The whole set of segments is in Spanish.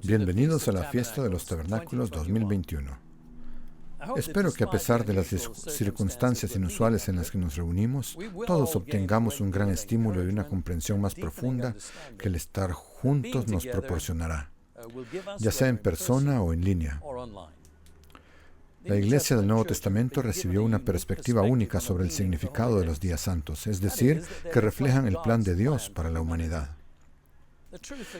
Bienvenidos a la Fiesta de los Tabernáculos 2021. Espero que a pesar de las circunstancias inusuales en las que nos reunimos, todos obtengamos un gran estímulo y una comprensión más profunda que el estar juntos nos proporcionará, ya sea en persona o en línea. La Iglesia del Nuevo Testamento recibió una perspectiva única sobre el significado de los días santos, es decir, que reflejan el plan de Dios para la humanidad.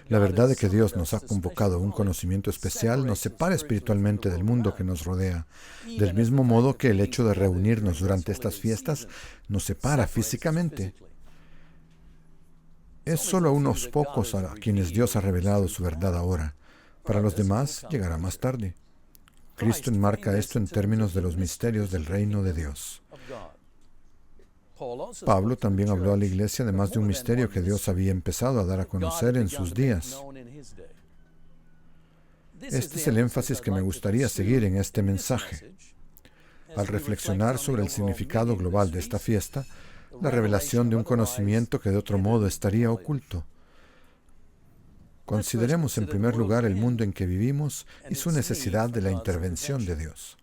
La verdad de que Dios nos ha convocado a un conocimiento especial nos separa espiritualmente del mundo que nos rodea, del mismo modo que el hecho de reunirnos durante estas fiestas nos separa físicamente. Es solo a unos pocos a quienes Dios ha revelado su verdad ahora. Para los demás, llegará más tarde. Cristo enmarca esto en términos de los misterios del reino de Dios. Pablo también habló a la iglesia de más de un misterio que Dios había empezado a dar a conocer en sus días. Este es el énfasis que me gustaría seguir en este mensaje. Al reflexionar sobre el significado global de esta fiesta, la revelación de un conocimiento que de otro modo estaría oculto. Consideremos en primer lugar el mundo en que vivimos y su necesidad de la intervención de Dios.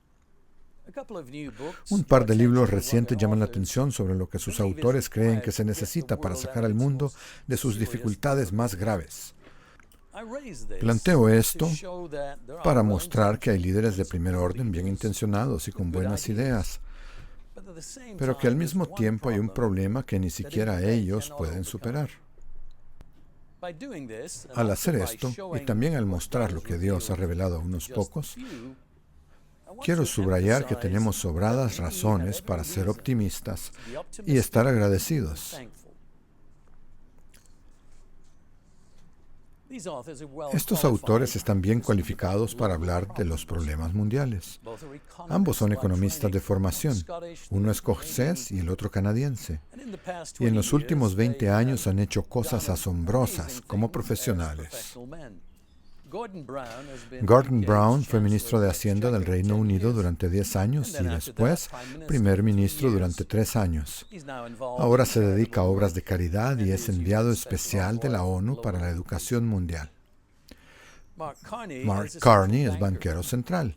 Un par de libros recientes llaman la atención sobre lo que sus autores creen que se necesita para sacar al mundo de sus dificultades más graves. Planteo esto para mostrar que hay líderes de primer orden bien intencionados y con buenas ideas, pero que al mismo tiempo hay un problema que ni siquiera ellos pueden superar. Al hacer esto, y también al mostrar lo que Dios ha revelado a unos pocos, quiero subrayar que tenemos sobradas razones para ser optimistas y estar agradecidos. Estos autores están bien cualificados para hablar de los problemas mundiales. Ambos son economistas de formación, uno escocés y el otro canadiense. Y en los últimos 20 años han hecho cosas asombrosas como profesionales. Gordon Brown fue ministro de Hacienda del Reino Unido durante 10 años y después primer ministro durante 3 años. Ahora se dedica a obras de caridad y es enviado especial de la ONU para la educación mundial. Mark Carney es banquero central.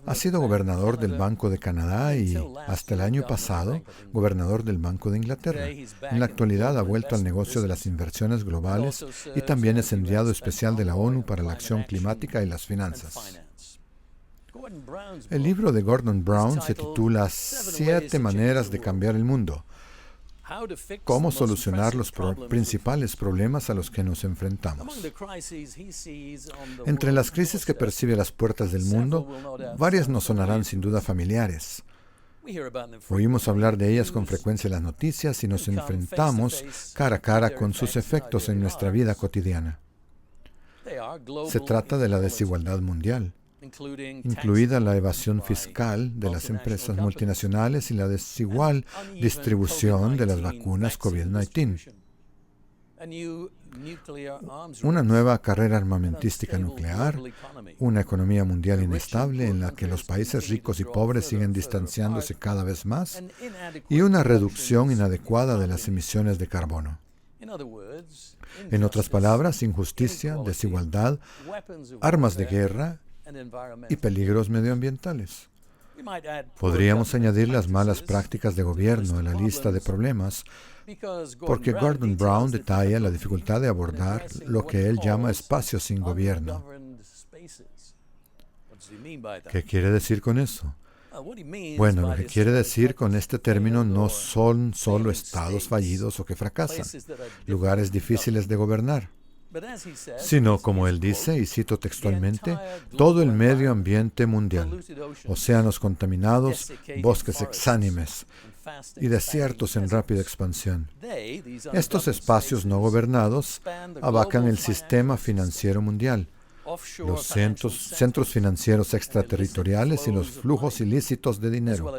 Ha sido gobernador del Banco de Canadá y, hasta el año pasado, gobernador del Banco de Inglaterra. En la actualidad ha vuelto al negocio de las inversiones globales y también es enviado especial de la ONU para la acción climática y las finanzas. El libro de Gordon Brown se titula 7 maneras de cambiar el mundo. Cómo solucionar los principales problemas a los que nos enfrentamos. Entre las crisis que percibe a las puertas del mundo, varias nos sonarán sin duda familiares. Oímos hablar de ellas con frecuencia en las noticias y nos enfrentamos cara a cara con sus efectos en nuestra vida cotidiana. Se trata de la desigualdad mundial, incluida la evasión fiscal de las empresas multinacionales y la desigual distribución de las vacunas COVID-19. Una nueva carrera armamentística nuclear, una economía mundial inestable en la que los países ricos y pobres siguen distanciándose cada vez más, y una reducción inadecuada de las emisiones de carbono. En otras palabras, injusticia, desigualdad, armas de guerra y peligros medioambientales. Podríamos añadir las malas prácticas de gobierno a la lista de problemas, porque Gordon Brown detalla la dificultad de abordar lo que él llama espacios sin gobierno. ¿Qué quiere decir con eso? Bueno, lo que quiere decir con este término no son solo estados fallidos o que fracasan, lugares difíciles de gobernar, sino, como él dice, y cito textualmente, todo el medio ambiente mundial, océanos contaminados, bosques exánimes y desiertos en rápida expansión. Estos espacios no gobernados abarcan el sistema financiero mundial, los centros financieros extraterritoriales y los flujos ilícitos de dinero,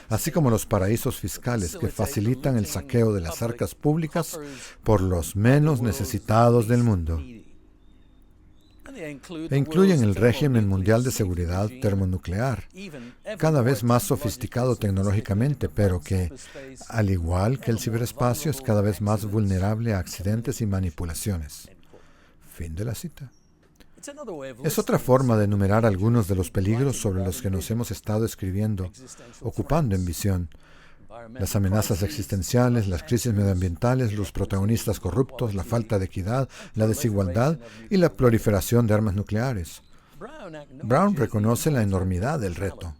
así como los paraísos fiscales que facilitan el saqueo de las arcas públicas por los menos necesitados del mundo. E incluyen el régimen mundial de seguridad termonuclear, cada vez más sofisticado tecnológicamente, pero que, al igual que el ciberespacio, es cada vez más vulnerable a accidentes y manipulaciones. Fin de la cita. Es otra forma de enumerar algunos de los peligros sobre los que nos hemos estado escribiendo, ocupando en visión. Las amenazas existenciales, las crisis medioambientales, los protagonistas corruptos, la falta de equidad, la desigualdad y la proliferación de armas nucleares. Brown reconoce la enormidad del reto.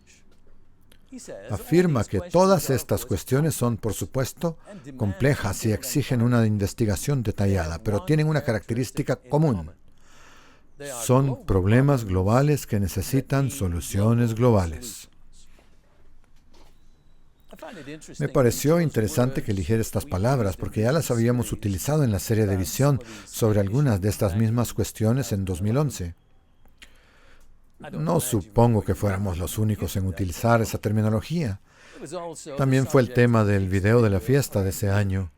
Afirma que todas estas cuestiones son, por supuesto, complejas y exigen una investigación detallada, pero tienen una característica común. Son problemas globales que necesitan soluciones globales. Me pareció interesante que eligiera estas palabras porque ya las habíamos utilizado en la serie de visión sobre algunas de estas mismas cuestiones en 2011. No supongo que fuéramos los únicos en utilizar esa terminología. También fue el tema del video de la fiesta de ese año.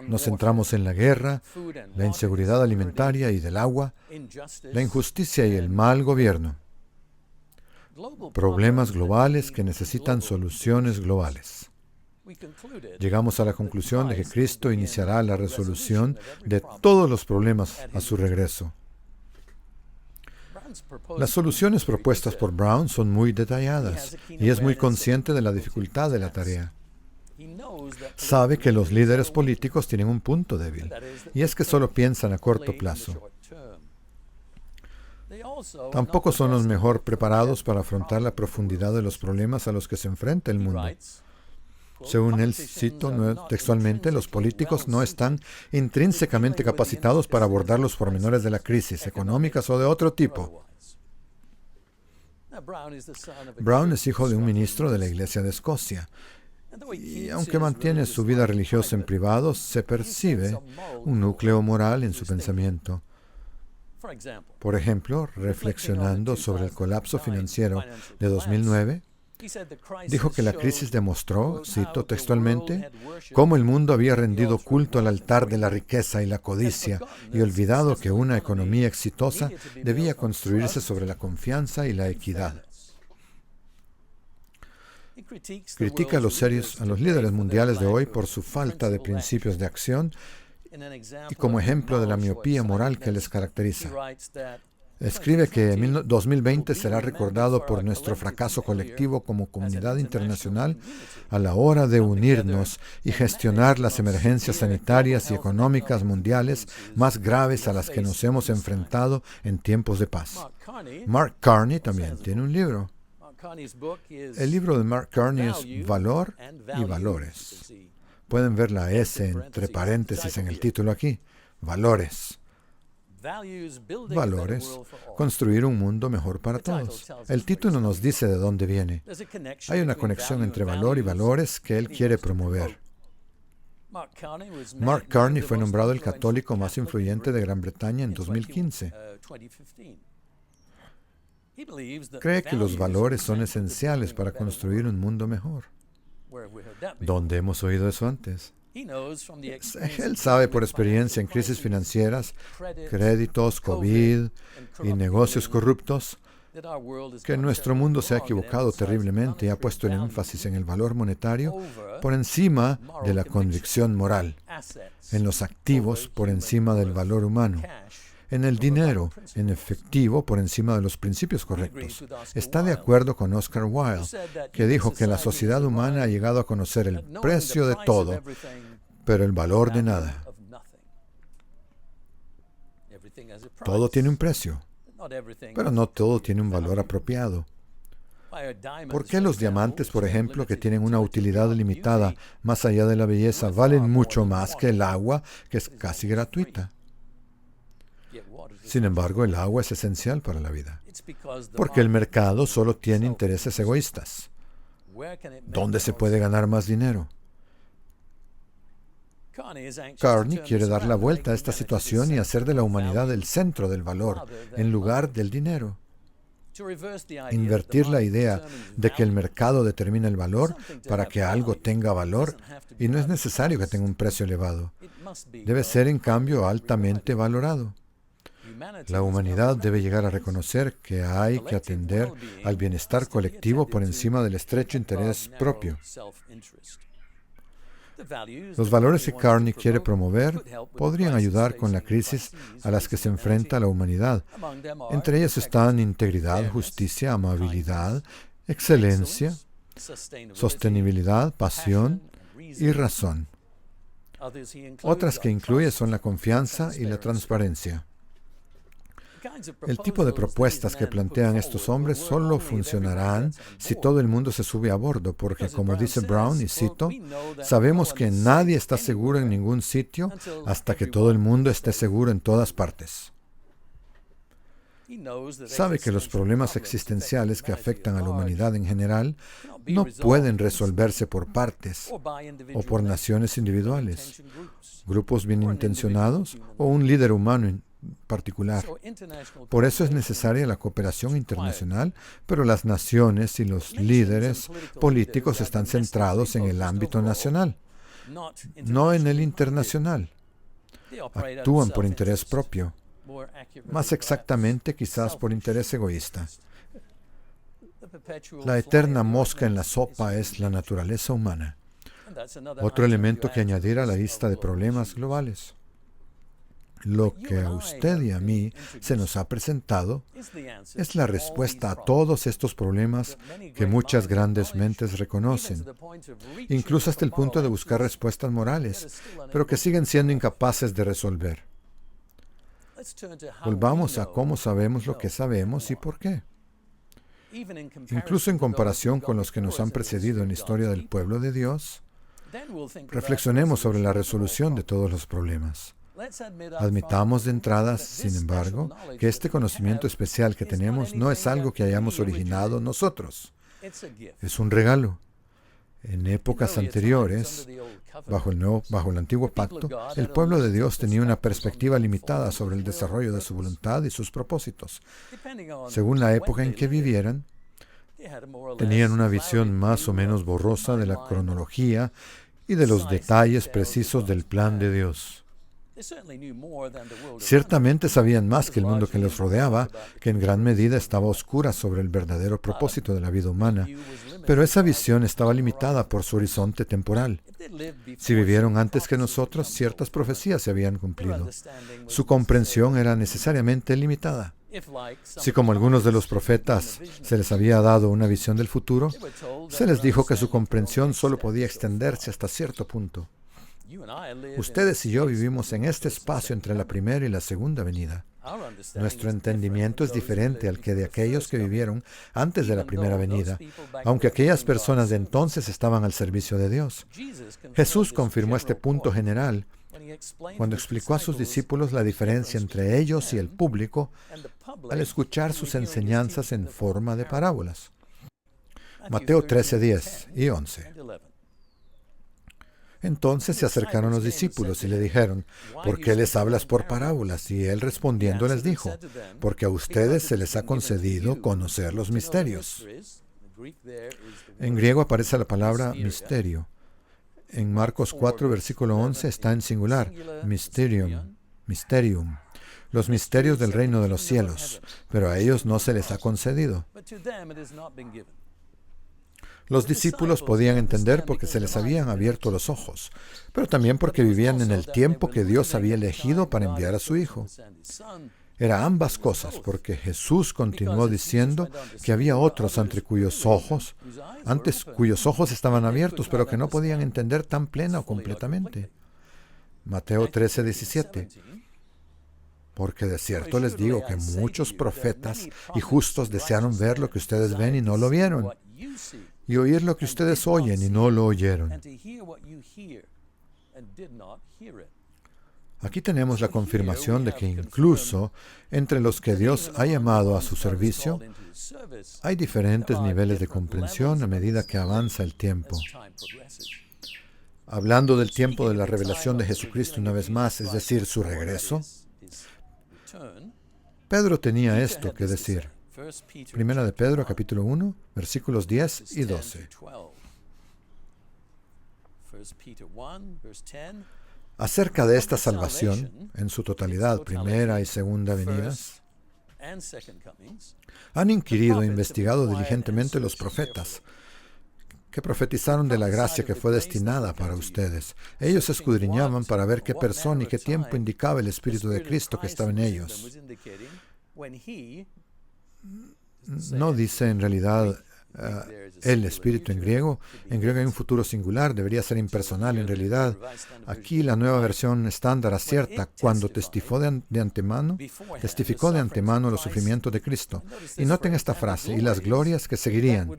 Nos centramos en la guerra, la inseguridad alimentaria y del agua, la injusticia y el mal gobierno. Problemas globales que necesitan soluciones globales. Llegamos a la conclusión de que Cristo iniciará la resolución de todos los problemas a su regreso. Las soluciones propuestas por Brown son muy detalladas y es muy consciente de la dificultad de la tarea. Sabe que los líderes políticos tienen un punto débil, y es que solo piensan a corto plazo. Tampoco son los mejor preparados para afrontar la profundidad de los problemas a los que se enfrenta el mundo. Según él, cito textualmente, los políticos no están intrínsecamente capacitados para abordar los pormenores de la crisis, económicas o de otro tipo. Brown es hijo de un ministro de la Iglesia de Escocia, y aunque mantiene su vida religiosa en privado, se percibe un núcleo moral en su pensamiento. Por ejemplo, reflexionando sobre el colapso financiero de 2009, dijo que la crisis demostró, cito textualmente, cómo el mundo había rendido culto al altar de la riqueza y la codicia y olvidado que una economía exitosa debía construirse sobre la confianza y la equidad. Critica a los líderes mundiales de hoy por su falta de principios de acción y como ejemplo de la miopía moral que les caracteriza. Escribe que 2020 será recordado por nuestro fracaso colectivo como comunidad internacional a la hora de unirnos y gestionar las emergencias sanitarias y económicas mundiales más graves a las que nos hemos enfrentado en tiempos de paz. Mark Carney también tiene un libro. El libro de Mark Carney es Valor y Valores. Pueden ver la S entre paréntesis en el título aquí. Valores. Valores. Construir un mundo mejor para todos. El título nos dice de dónde viene. Hay una conexión entre valor y valores que él quiere promover. Mark Carney fue nombrado el católico más influyente de Gran Bretaña en 2015. Cree que los valores son esenciales para construir un mundo mejor. ¿Dónde hemos oído eso antes? Él sabe por experiencia en crisis financieras, créditos, COVID y negocios corruptos, que nuestro mundo se ha equivocado terriblemente y ha puesto el énfasis en el valor monetario por encima de la convicción moral, en los activos por encima del valor humano, en el dinero, en efectivo, por encima de los principios correctos. Está de acuerdo con Oscar Wilde, que dijo que la sociedad humana ha llegado a conocer el precio de todo, pero el valor de nada. Todo tiene un precio, pero no todo tiene un valor apropiado. ¿Por qué los diamantes, por ejemplo, que tienen una utilidad limitada más allá de la belleza, valen mucho más que el agua, que es casi gratuita? Sin embargo, el agua es esencial para la vida, porque el mercado solo tiene intereses egoístas. ¿Dónde se puede ganar más dinero? Carney quiere dar la vuelta a esta situación y hacer de la humanidad el centro del valor, en lugar del dinero. Invertir la idea de que el mercado determina el valor para que algo tenga valor, y no es necesario que tenga un precio elevado. Debe ser, en cambio, altamente valorado. La humanidad debe llegar a reconocer que hay que atender al bienestar colectivo por encima del estrecho interés propio. Los valores que Carney quiere promover podrían ayudar con la crisis a las que se enfrenta la humanidad. Entre ellas están integridad, justicia, amabilidad, excelencia, sostenibilidad, pasión y razón. Otras que incluye son la confianza y la transparencia. El tipo de propuestas que plantean estos hombres solo funcionarán si todo el mundo se sube a bordo, porque como dice Brown, y cito, sabemos que nadie está seguro en ningún sitio hasta que todo el mundo esté seguro en todas partes. Sabe que los problemas existenciales que afectan a la humanidad en general no pueden resolverse por partes o por naciones individuales, grupos bien intencionados o un líder humano en particular. Por eso es necesaria la cooperación internacional, pero las naciones y los líderes políticos están centrados en el ámbito nacional, no en el internacional. Actúan por interés propio, más exactamente quizás por interés egoísta. La eterna mosca en la sopa es la naturaleza humana, otro elemento que añadir a la lista de problemas globales. Lo que a usted y a mí se nos ha presentado es la respuesta a todos estos problemas que muchas grandes mentes reconocen, incluso hasta el punto de buscar respuestas morales, pero que siguen siendo incapaces de resolver. Volvamos a cómo sabemos lo que sabemos y por qué. Incluso en comparación con los que nos han precedido en la historia del pueblo de Dios, reflexionemos sobre la resolución de todos los problemas. Admitamos de entrada, sin embargo, que este conocimiento especial que tenemos no es algo que hayamos originado nosotros. Es un regalo. En épocas anteriores, bajo el antiguo pacto, el pueblo de Dios tenía una perspectiva limitada sobre el desarrollo de su voluntad y sus propósitos. Según la época en que vivieran, tenían una visión más o menos borrosa de la cronología y de los detalles precisos del plan de Dios. Ciertamente sabían más que el mundo que les rodeaba, que en gran medida estaba oscura sobre el verdadero propósito de la vida humana, pero esa visión estaba limitada por su horizonte temporal. Si vivieron antes que nosotros, ciertas profecías se habían cumplido. Su comprensión era necesariamente limitada. Si como algunos de los profetas se les había dado una visión del futuro, se les dijo que su comprensión solo podía extenderse hasta cierto punto. Ustedes y yo vivimos en este espacio entre la primera y la segunda venida. Nuestro entendimiento es diferente al que de aquellos que vivieron antes de la primera venida, aunque aquellas personas de entonces estaban al servicio de Dios. Jesús confirmó este punto general cuando explicó a sus discípulos la diferencia entre ellos y el público al escuchar sus enseñanzas en forma de parábolas. Mateo 13:10 y 11. Entonces se acercaron los discípulos y le dijeron, ¿por qué les hablas por parábolas? Y él respondiendo les dijo, porque a ustedes se les ha concedido conocer los misterios. En griego aparece la palabra misterio. En Marcos 4, versículo 11 está en singular, mysterium, mysterium, los misterios del reino de los cielos, pero a ellos no se les ha concedido. Los discípulos podían entender porque se les habían abierto los ojos, pero también porque vivían en el tiempo que Dios había elegido para enviar a su Hijo. Era ambas cosas, porque Jesús continuó diciendo que había otros ante cuyos ojos estaban abiertos, pero que no podían entender tan plena o completamente. Mateo 13:17. Porque de cierto les digo que muchos profetas y justos desearon ver lo que ustedes ven y no lo vieron, y oír lo que ustedes oyen y no lo oyeron. Aquí tenemos la confirmación de que incluso entre los que Dios ha llamado a su servicio, hay diferentes niveles de comprensión a medida que avanza el tiempo. Hablando del tiempo de la revelación de Jesucristo una vez más, es decir, su regreso, Pedro tenía esto que decir. Primera de Pedro, capítulo 1, versículos 10 y 12. Acerca de esta salvación, en su totalidad, primera y segunda venidas, han inquirido e investigado diligentemente los profetas, que profetizaron de la gracia que fue destinada para ustedes. Ellos escudriñaban para ver qué persona y qué tiempo indicaba el Espíritu de Cristo que estaba en ellos. No dice en realidad el Espíritu en griego. En griego hay un futuro singular, debería ser impersonal en realidad. Aquí la nueva versión estándar acierta cuando testificó de antemano los sufrimientos de Cristo. Y noten esta frase, y las glorias que seguirían.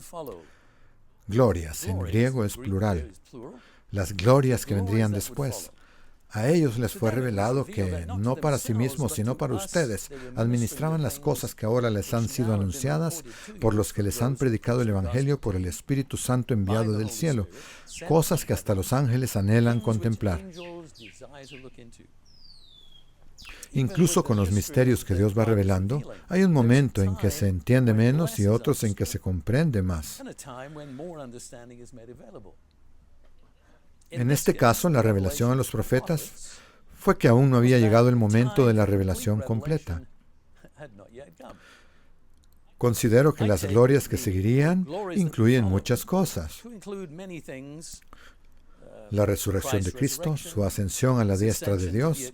Glorias, en griego es plural. Las glorias que vendrían después. A ellos les fue revelado que, no para sí mismos, sino para ustedes, administraban las cosas que ahora les han sido anunciadas por los que les han predicado el Evangelio por el Espíritu Santo enviado del cielo, cosas que hasta los ángeles anhelan contemplar. Incluso con los misterios que Dios va revelando, hay un momento en que se entiende menos y otros en que se comprende más. En este caso, la revelación a los profetas fue que aún no había llegado el momento de la revelación completa. Considero que las glorias que seguirían incluyen muchas cosas. La resurrección de Cristo, su ascensión a la diestra de Dios,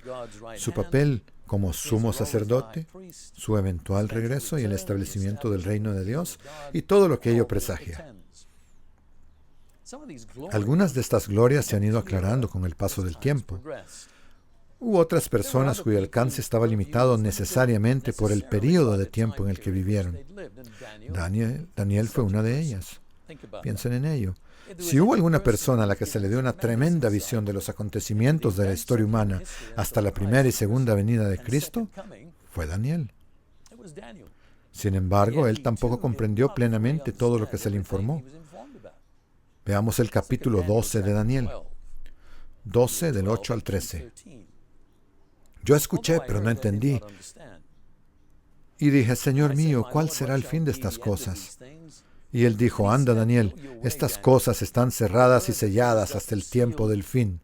su papel como sumo sacerdote, su eventual regreso y el establecimiento del reino de Dios, y todo lo que ello presagia. Algunas de estas glorias se han ido aclarando con el paso del tiempo. Hubo otras personas cuyo alcance estaba limitado necesariamente por el período de tiempo en el que vivieron. Daniel fue una de ellas. Piensen en ello. Si hubo alguna persona a la que se le dio una tremenda visión de los acontecimientos de la historia humana hasta la primera y segunda venida de Cristo, fue Daniel. Sin embargo, él tampoco comprendió plenamente todo lo que se le informó. Veamos el capítulo 12 de Daniel. 12 del 8 al 13. Yo escuché, pero no entendí. Y dije, Señor mío, ¿cuál será el fin de estas cosas? Y él dijo, anda, Daniel, estas cosas están cerradas y selladas hasta el tiempo del fin.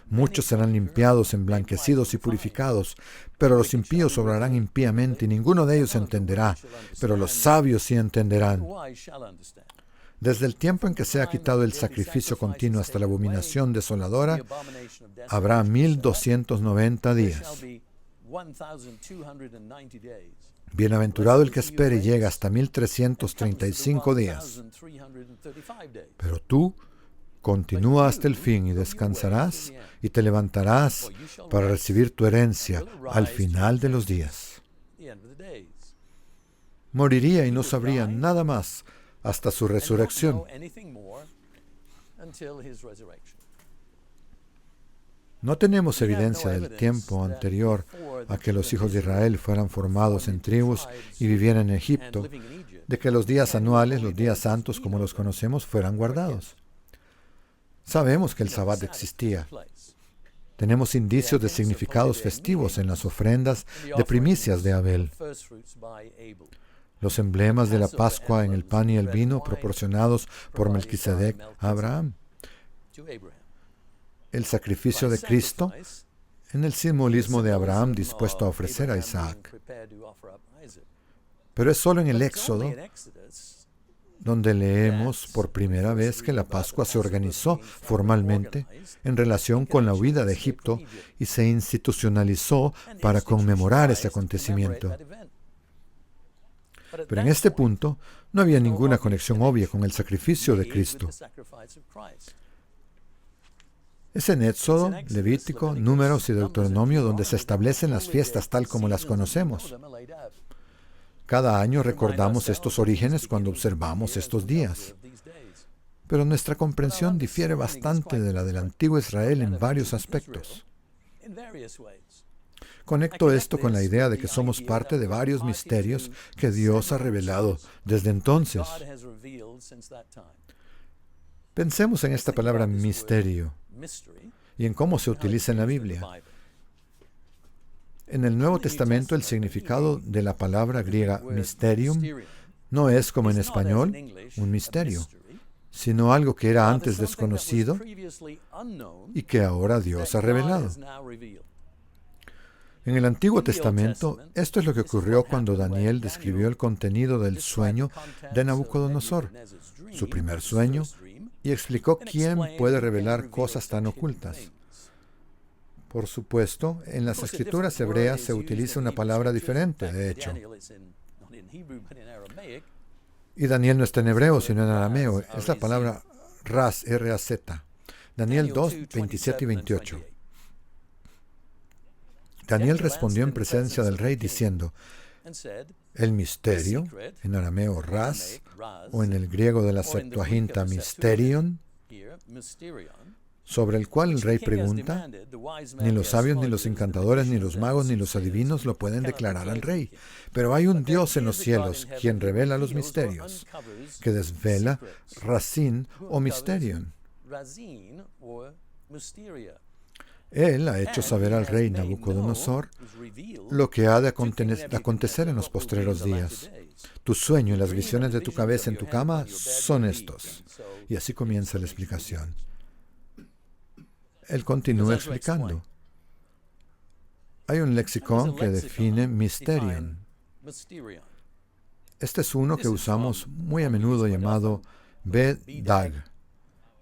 Muchos serán limpiados, emblanquecidos y purificados, pero los impíos obrarán impíamente y ninguno de ellos entenderá, pero los sabios sí entenderán. Desde el tiempo en que sea quitado el sacrificio continuo hasta la abominación desoladora, habrá 1290 días. Bienaventurado el que espere y llega hasta 1335 días. Pero tú continúa hasta el fin y descansarás y te levantarás para recibir tu herencia al final de los días. Moriría y no sabría nada más hasta su resurrección. No tenemos evidencia del tiempo anterior a que los hijos de Israel fueran formados en tribus y vivieran en Egipto, de que los días anuales, los días santos como los conocemos, fueran guardados. Sabemos que el Sabbat existía. Tenemos indicios de significados festivos en las ofrendas de primicias de Abel. Los emblemas de la Pascua en el pan y el vino proporcionados por Melquisedec a Abraham. El sacrificio de Cristo en el simbolismo de Abraham dispuesto a ofrecer a Isaac. Pero es solo en el Éxodo donde leemos por primera vez que la Pascua se organizó formalmente en relación con la huida de Egipto y se institucionalizó para conmemorar ese acontecimiento. Pero en este punto no había ninguna conexión obvia con el sacrificio de Cristo. Es en Éxodo, Levítico, Números y Deuteronomio donde se establecen las fiestas tal como las conocemos. Cada año recordamos estos orígenes cuando observamos estos días. Pero nuestra comprensión difiere bastante de la del antiguo Israel en varios aspectos. Conecto esto con la idea de que somos parte de varios misterios que Dios ha revelado desde entonces. Pensemos en esta palabra misterio y en cómo se utiliza en la Biblia. En el Nuevo Testamento, el significado de la palabra griega mysterium no es como en español un misterio, sino algo que era antes desconocido y que ahora Dios ha revelado. En el Antiguo Testamento, esto es lo que ocurrió cuando Daniel describió el contenido del sueño de Nabucodonosor, su primer sueño, y explicó quién puede revelar cosas tan ocultas. Por supuesto, en las escrituras hebreas se utiliza una palabra diferente, de hecho. Y Daniel no está en hebreo, sino en arameo. Es la palabra raz, R-A-Z. Daniel 2, 27 y 28. Daniel respondió en presencia del rey diciendo, el misterio, en arameo raz, o en el griego de la Septuaginta mysterion, sobre el cual el rey pregunta, ni los sabios, ni los encantadores, ni los magos, ni los adivinos lo pueden declarar al rey. Pero hay un Dios en los cielos, quien revela los misterios, que desvela razín o mysterion. Él ha hecho saber al rey Nabucodonosor lo que ha de acontecer en los postreros días. Tu sueño y las visiones de tu cabeza en tu cama son estos. Y así comienza la explicación. Él continúa explicando. Hay un lexicón que define mysterion. Este es uno que usamos muy a menudo llamado BDAG.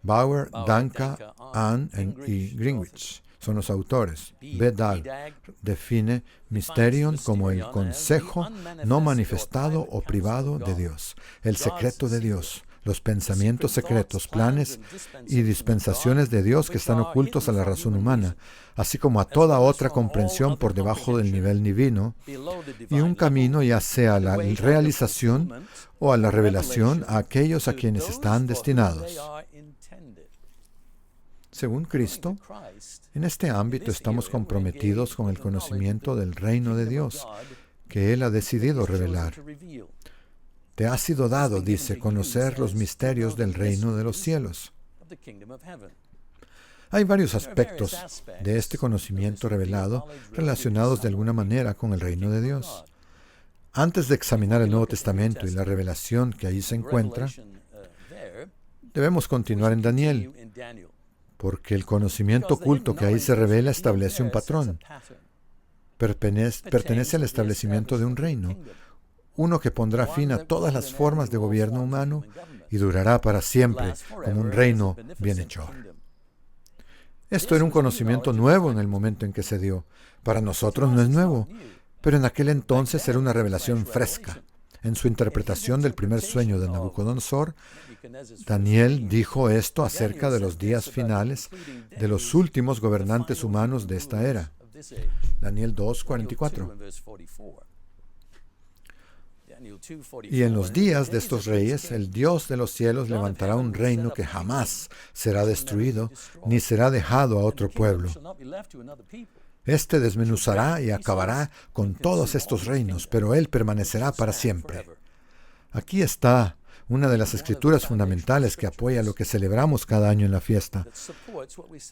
Bauer, Danka, Ann y Greenwich son los autores. BDAG define mysterion como el consejo no manifestado o privado de Dios, el secreto de Dios, los pensamientos secretos, planes y dispensaciones de Dios que están ocultos a la razón humana, así como a toda otra comprensión por debajo del nivel divino, y un camino ya sea a la realización o a la revelación a aquellos a quienes están destinados. Según Cristo, en este ámbito estamos comprometidos con el conocimiento del reino de Dios, que Él ha decidido revelar. Te ha sido dado, dice, conocer los misterios del reino de los cielos. Hay varios aspectos de este conocimiento revelado relacionados de alguna manera con el reino de Dios. Antes de examinar el Nuevo Testamento y la revelación que allí se encuentra, debemos continuar en Daniel, porque el conocimiento oculto que ahí se revela establece un patrón. Pertenece al establecimiento de un reino, uno que pondrá fin a todas las formas de gobierno humano y durará para siempre como un reino bienhechor. Esto era un conocimiento nuevo en el momento en que se dio. Para nosotros no es nuevo, pero en aquel entonces era una revelación fresca. En su interpretación del primer sueño de Nabucodonosor, Daniel dijo esto acerca de los días finales de los últimos gobernantes humanos de esta era. Daniel 2:44. Y en los días de estos reyes, el Dios de los cielos levantará un reino que jamás será destruido, ni será dejado a otro pueblo. Este desmenuzará y acabará con todos estos reinos, pero Él permanecerá para siempre. Aquí está una de las escrituras fundamentales que apoya lo que celebramos cada año en la fiesta,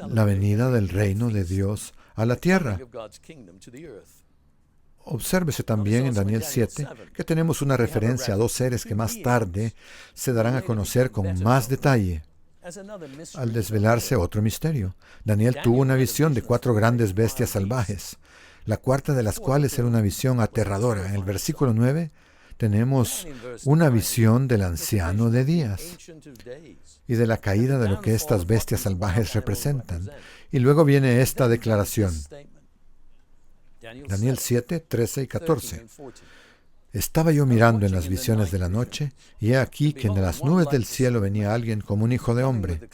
la venida del reino de Dios a la tierra. Obsérvese también en Daniel 7 que tenemos una referencia a dos seres que más tarde se darán a conocer con más detalle. Al desvelarse otro misterio, Daniel tuvo una visión de 4 grandes bestias salvajes, la cuarta de las cuales era una visión aterradora. En el versículo 9 tenemos una visión del anciano de días y de la caída de lo que estas bestias salvajes representan. Y luego viene esta declaración. Daniel 7, 13 y 14. Estaba yo mirando en las visiones de la noche, y he aquí que en las nubes del cielo venía alguien como un hijo de hombre.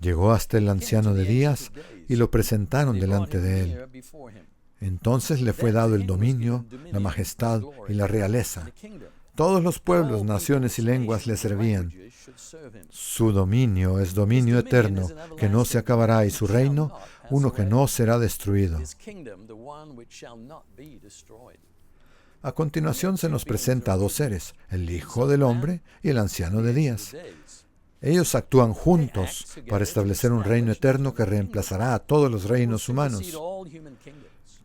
Llegó hasta el anciano de días, y lo presentaron delante de él. Entonces le fue dado el dominio, la majestad y la realeza. Todos los pueblos, naciones y lenguas le servían. Su dominio es dominio eterno, que no se acabará, y su reino, uno que no será destruido. A continuación se nos presenta a dos seres, el Hijo del Hombre y el Anciano de Días. Ellos actúan juntos para establecer un reino eterno que reemplazará a todos los reinos humanos.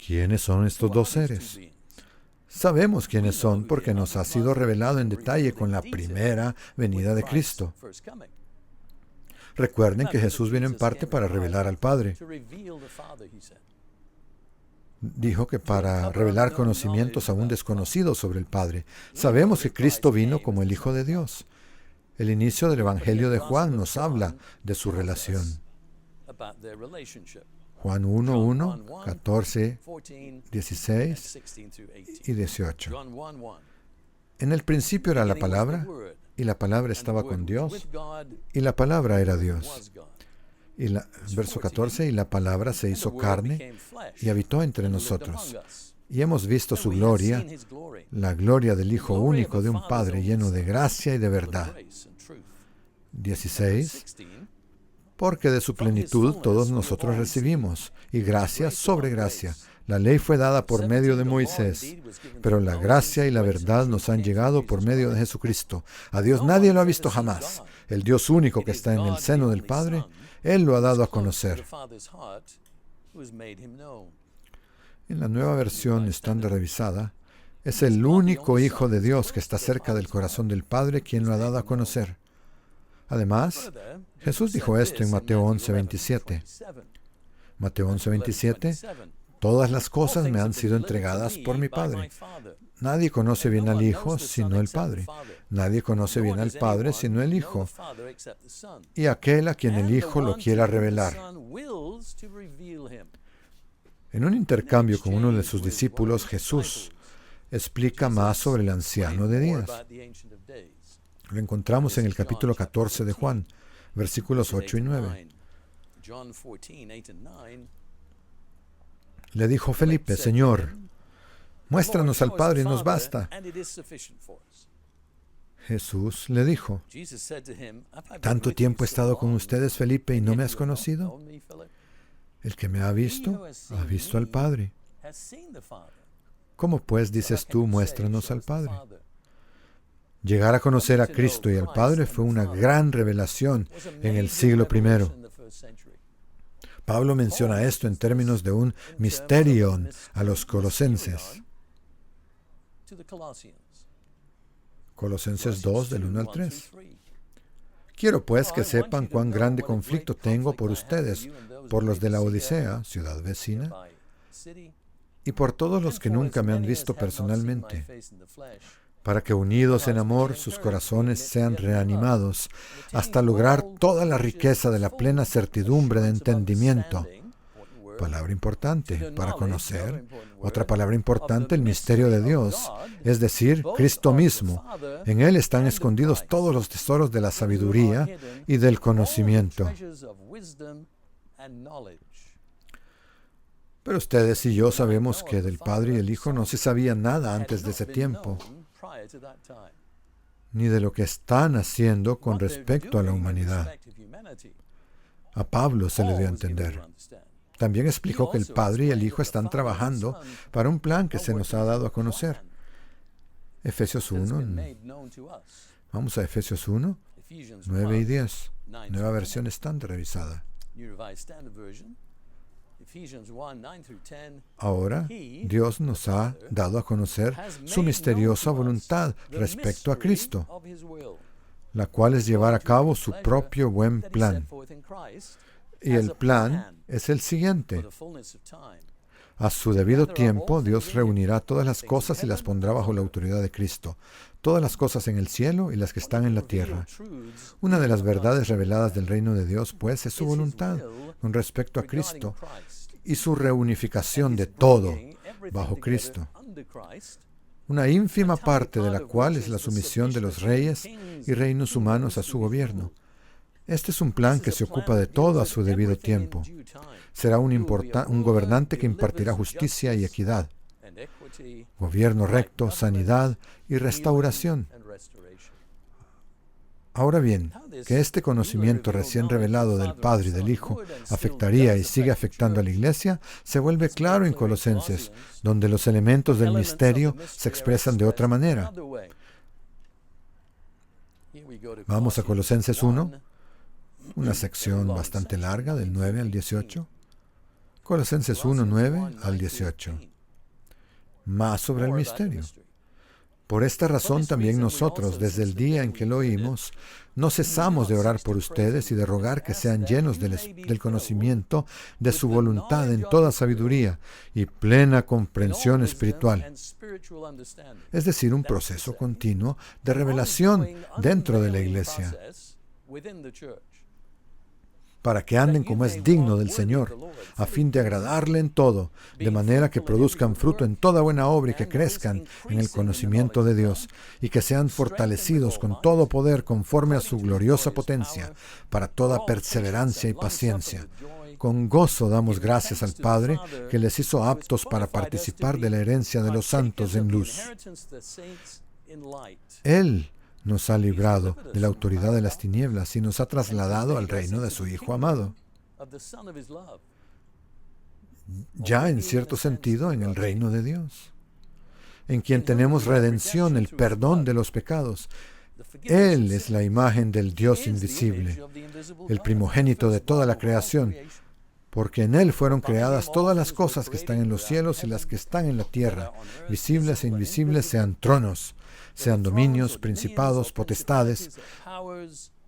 ¿Quiénes son estos dos seres? Sabemos quiénes son porque nos ha sido revelado en detalle con la primera venida de Cristo. Recuerden que Jesús vino en parte para revelar al Padre. dijo que para revelar conocimientos aún desconocidos sobre el Padre. Sabemos que Cristo vino como el Hijo de Dios. El inicio del Evangelio de Juan nos habla de su relación. Juan 1:1, 14, 16 y 18. En el principio era la palabra, y la palabra estaba con Dios, y la palabra era Dios. Verso 14, y la palabra se hizo carne y habitó entre nosotros. Y hemos visto su gloria, la gloria del Hijo único de un Padre lleno de gracia y de verdad. 16, porque de su plenitud todos nosotros recibimos, y gracia sobre gracia. La ley fue dada por medio de Moisés, pero la gracia y la verdad nos han llegado por medio de Jesucristo. A Dios nadie lo ha visto jamás. El Dios único que está en el seno del Padre, Él lo ha dado a conocer. En la nueva versión estándar revisada, es el único Hijo de Dios que está cerca del corazón del Padre quien lo ha dado a conocer. Además, Jesús dijo esto en Mateo 11:27. Mateo 11:27, todas las cosas me han sido entregadas por mi Padre. Nadie conoce bien al Hijo sino el Padre. Nadie conoce bien al Padre sino el Hijo, y aquel a quien el Hijo lo quiera revelar. En un intercambio con uno de sus discípulos, Jesús explica más sobre el anciano de días. Lo encontramos en el capítulo 14 de Juan, versículos 8 y 9. Le dijo Felipe, Señor, muéstranos al Padre y nos basta. Jesús le dijo, ¿tanto tiempo he estado con ustedes, Felipe, y no me has conocido? El que me ha visto al Padre. ¿Cómo pues dices tú, muéstranos al Padre? Llegar a conocer a Cristo y al Padre fue una gran revelación en el siglo I. Pablo menciona esto en términos de un misterion a los colosenses. Colosenses 2, del 1 al 3. Quiero pues que sepan cuán grande conflicto tengo por ustedes, por los de la Odisea, ciudad vecina, y por todos los que nunca me han visto personalmente, para que unidos en amor sus corazones sean reanimados hasta lograr toda la riqueza de la plena certidumbre de entendimiento. Palabra importante, para conocer. Otra palabra importante, el misterio de Dios, es decir, Cristo mismo. En Él están escondidos todos los tesoros de la sabiduría y del conocimiento. Pero ustedes y yo sabemos que del Padre y el Hijo no se sabía nada antes de ese tiempo, ni de lo que están haciendo con respecto a la humanidad. A Pablo se le dio a entender. También explicó que el Padre y el Hijo están trabajando para un plan que se nos ha dado a conocer. Efesios 1. Vamos a Efesios 1, 9 y 10. Nueva versión estándar revisada. Ahora, Dios nos ha dado a conocer su misteriosa voluntad respecto a Cristo, la cual es llevar a cabo su propio buen plan. Y el plan es el siguiente. A su debido tiempo, Dios reunirá todas las cosas y las pondrá bajo la autoridad de Cristo, todas las cosas en el cielo y las que están en la tierra. Una de las verdades reveladas del reino de Dios, pues, es su voluntad con respecto a Cristo y su reunificación de todo bajo Cristo. Una ínfima parte de la cual es la sumisión de los reyes y reinos humanos a su gobierno. Este es un plan que se ocupa de todo a su debido tiempo. Será un gobernante que impartirá justicia y equidad, gobierno recto, sanidad y restauración. Ahora bien, que este conocimiento recién revelado del Padre y del Hijo afectaría y sigue afectando a la Iglesia, se vuelve claro en Colosenses, donde los elementos del misterio se expresan de otra manera. Vamos a Colosenses 1, una sección bastante larga, del 9 al 18. Colosenses 1, 9 al 18. Más sobre el misterio. Por esta razón también nosotros, desde el día en que lo oímos, no cesamos de orar por ustedes y de rogar que sean llenos del conocimiento de su voluntad en toda sabiduría y plena comprensión espiritual. Es decir, un proceso continuo de revelación dentro de la iglesia, para que anden como es digno del Señor, a fin de agradarle en todo, de manera que produzcan fruto en toda buena obra y que crezcan en el conocimiento de Dios, y que sean fortalecidos con todo poder conforme a su gloriosa potencia, para toda perseverancia y paciencia. Con gozo damos gracias al Padre, que les hizo aptos para participar de la herencia de los santos en luz. Él nos ha librado de la autoridad de las tinieblas y nos ha trasladado al reino de su Hijo amado. Ya en cierto sentido en el reino de Dios, en quien tenemos redención, el perdón de los pecados. Él es la imagen del Dios invisible, el primogénito de toda la creación, porque en Él fueron creadas todas las cosas que están en los cielos y las que están en la tierra, visibles e invisibles, sean tronos, sean dominios, principados, potestades.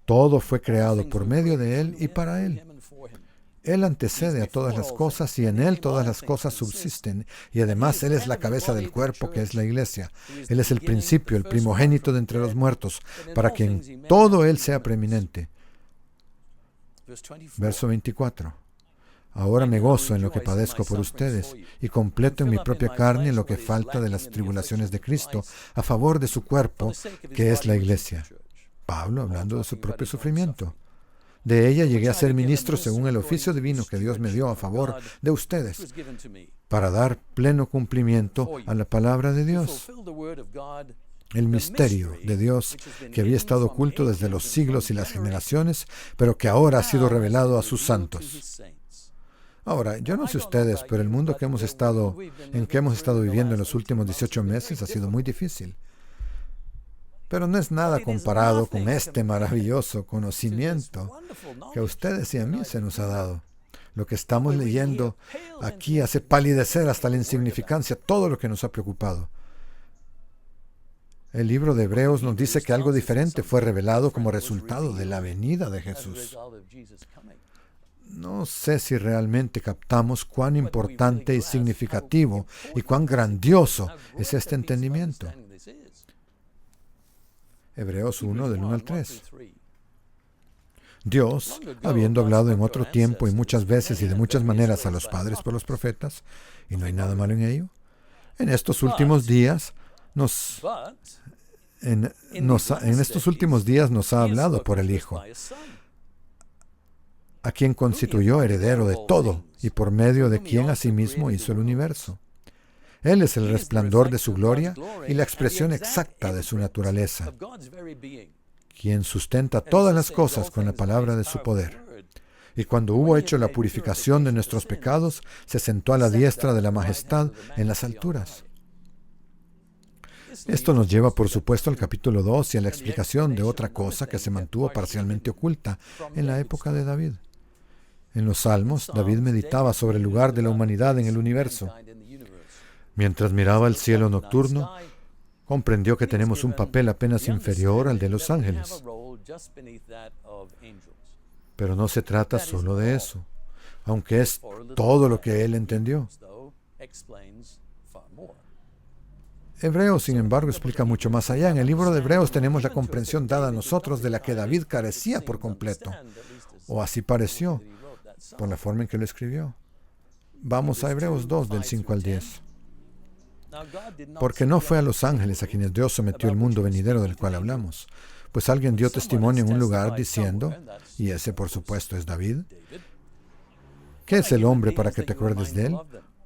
Todo fue creado por medio de Él y para Él. Él antecede a todas las cosas y en Él todas las cosas subsisten. Y además Él es la cabeza del cuerpo que es la iglesia. Él es el principio, el primogénito de entre los muertos, para que en todo Él sea preeminente. Verso 24. Ahora me gozo en lo que padezco por ustedes y completo en mi propia carne lo que falta de las tribulaciones de Cristo a favor de su cuerpo, que es la iglesia. Pablo hablando de su propio sufrimiento. De ella llegué a ser ministro según el oficio divino que Dios me dio a favor de ustedes, para dar pleno cumplimiento a la palabra de Dios. El misterio de Dios que había estado oculto desde los siglos y las generaciones, pero que ahora ha sido revelado a sus santos. Ahora, yo no sé ustedes, pero el mundo en que hemos estado viviendo en los últimos 18 meses ha sido muy difícil. Pero no es nada comparado con este maravilloso conocimiento que a ustedes y a mí se nos ha dado. Lo que estamos leyendo aquí hace palidecer hasta la insignificancia todo lo que nos ha preocupado. El libro de Hebreos nos dice que algo diferente fue revelado como resultado de la venida de Jesús. No sé si realmente captamos cuán importante y significativo y cuán grandioso es este entendimiento. Hebreos 1, del 1 al 3. Dios, habiendo hablado en otro tiempo y muchas veces y de muchas maneras a los padres por los profetas, y no hay nada malo en ello, en estos últimos días nos ha hablado por el Hijo, a quien constituyó heredero de todo y por medio de quien asimismo hizo el universo. Él es el resplandor de su gloria y la expresión exacta de su naturaleza, quien sustenta todas las cosas con la palabra de su poder. Y cuando hubo hecho la purificación de nuestros pecados, se sentó a la diestra de la majestad en las alturas. Esto nos lleva, por supuesto, al capítulo 2 y a la explicación de otra cosa que se mantuvo parcialmente oculta en la época de David. En los Salmos, David meditaba sobre el lugar de la humanidad en el universo. Mientras miraba el cielo nocturno, comprendió que tenemos un papel apenas inferior al de los ángeles. Pero no se trata solo de eso, aunque es todo lo que él entendió. Hebreos, sin embargo, explica mucho más allá. En el libro de Hebreos tenemos la comprensión dada a nosotros de la que David carecía por completo, o así pareció, por la forma en que lo escribió. Vamos a Hebreos 2, del 5 al 10. Porque no fue a los ángeles a quienes Dios sometió el mundo venidero del cual hablamos, pues alguien dio testimonio en un lugar diciendo, y ese por supuesto es David, ¿qué es el hombre para que te acuerdes de él?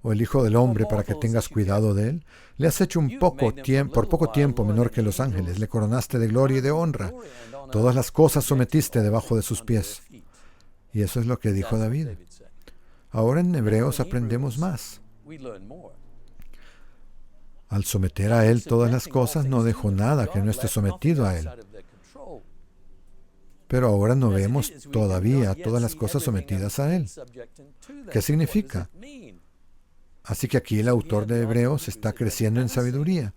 ¿O el hijo del hombre para que tengas cuidado de él? Le has hecho por poco tiempo menor que los ángeles, le coronaste de gloria y de honra. Todas las cosas sometiste debajo de sus pies. Y eso es lo que dijo David. Ahora en Hebreos aprendemos más. Al someter a Él todas las cosas, no dejó nada que no esté sometido a Él. Pero ahora no vemos todavía todas las cosas sometidas a Él. ¿Qué significa? Así que aquí el autor de Hebreos está creciendo en sabiduría.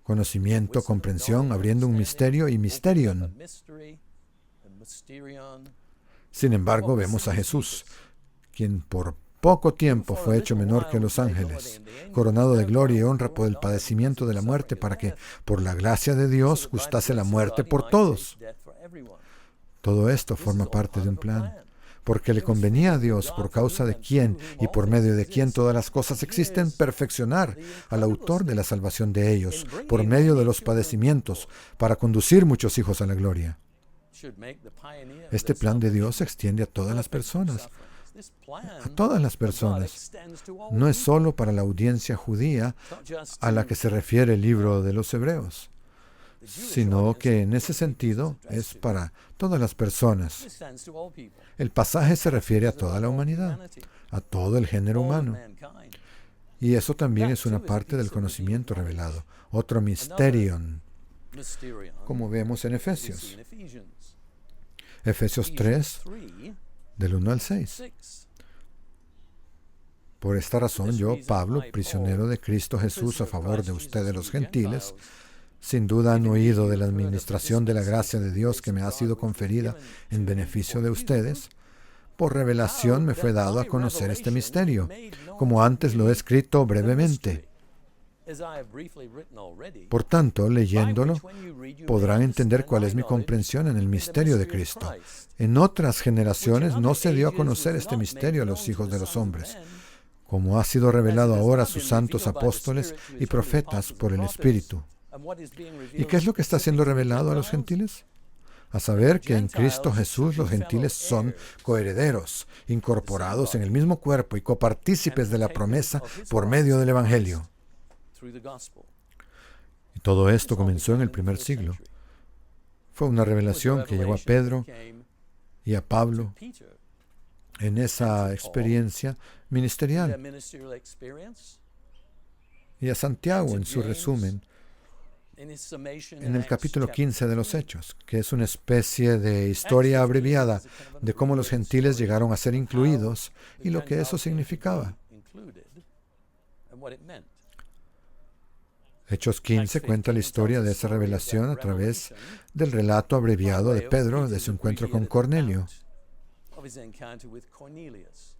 conocimiento, comprensión, abriendo un misterio y mysterion. Sin embargo, vemos a Jesús, quien por poco tiempo fue hecho menor que los ángeles, coronado de gloria y honra por el padecimiento de la muerte, para que, por la gracia de Dios, gustase la muerte por todos. Todo esto forma parte de un plan, porque le convenía a Dios, por causa de quien y por medio de quien todas las cosas existen, perfeccionar al autor de la salvación de ellos, por medio de los padecimientos, para conducir muchos hijos a la gloria. Este plan de Dios se extiende a todas las personas. A todas las personas. No es solo para la audiencia judía a la que se refiere el libro de los Hebreos, sino que en ese sentido es para todas las personas. El pasaje se refiere a toda la humanidad, a todo el género humano. Y eso también es una parte del conocimiento revelado, otro mysterion, como vemos en Efesios. Efesios 3, del 1 al 6. Por esta razón, yo, Pablo, prisionero de Cristo Jesús a favor de ustedes los gentiles, sin duda han oído de la administración de la gracia de Dios que me ha sido conferida en beneficio de ustedes. Por revelación me fue dado a conocer este misterio, como antes lo he escrito brevemente. Por tanto, leyéndolo, podrán entender cuál es mi comprensión en el misterio de Cristo. En otras generaciones no se dio a conocer este misterio a los hijos de los hombres, como ha sido revelado ahora a sus santos apóstoles y profetas por el Espíritu. ¿Y qué es lo que está siendo revelado a los gentiles? A saber que en Cristo Jesús los gentiles son coherederos, incorporados en el mismo cuerpo y copartícipes de la promesa por medio del Evangelio. Y todo esto comenzó en el primer siglo. Fue una revelación que llegó a Pedro y a Pablo en esa experiencia ministerial. Y a Santiago en su resumen, en el capítulo 15 de los Hechos, que es una especie de historia abreviada de cómo los gentiles llegaron a ser incluidos y lo que eso significaba. Hechos 15 cuenta la historia de esa revelación a través del relato abreviado de Pedro de su encuentro con Cornelio.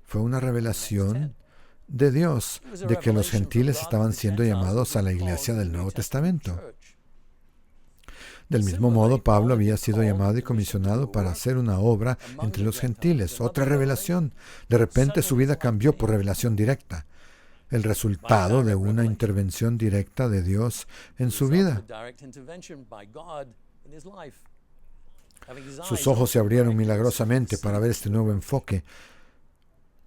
Fue una revelación de Dios de que los gentiles estaban siendo llamados a la iglesia del Nuevo Testamento. Del mismo modo, Pablo había sido llamado y comisionado para hacer una obra entre los gentiles, otra revelación. De repente su vida cambió por revelación directa, el resultado de una intervención directa de Dios en su vida. Sus ojos se abrieron milagrosamente para ver este nuevo enfoque.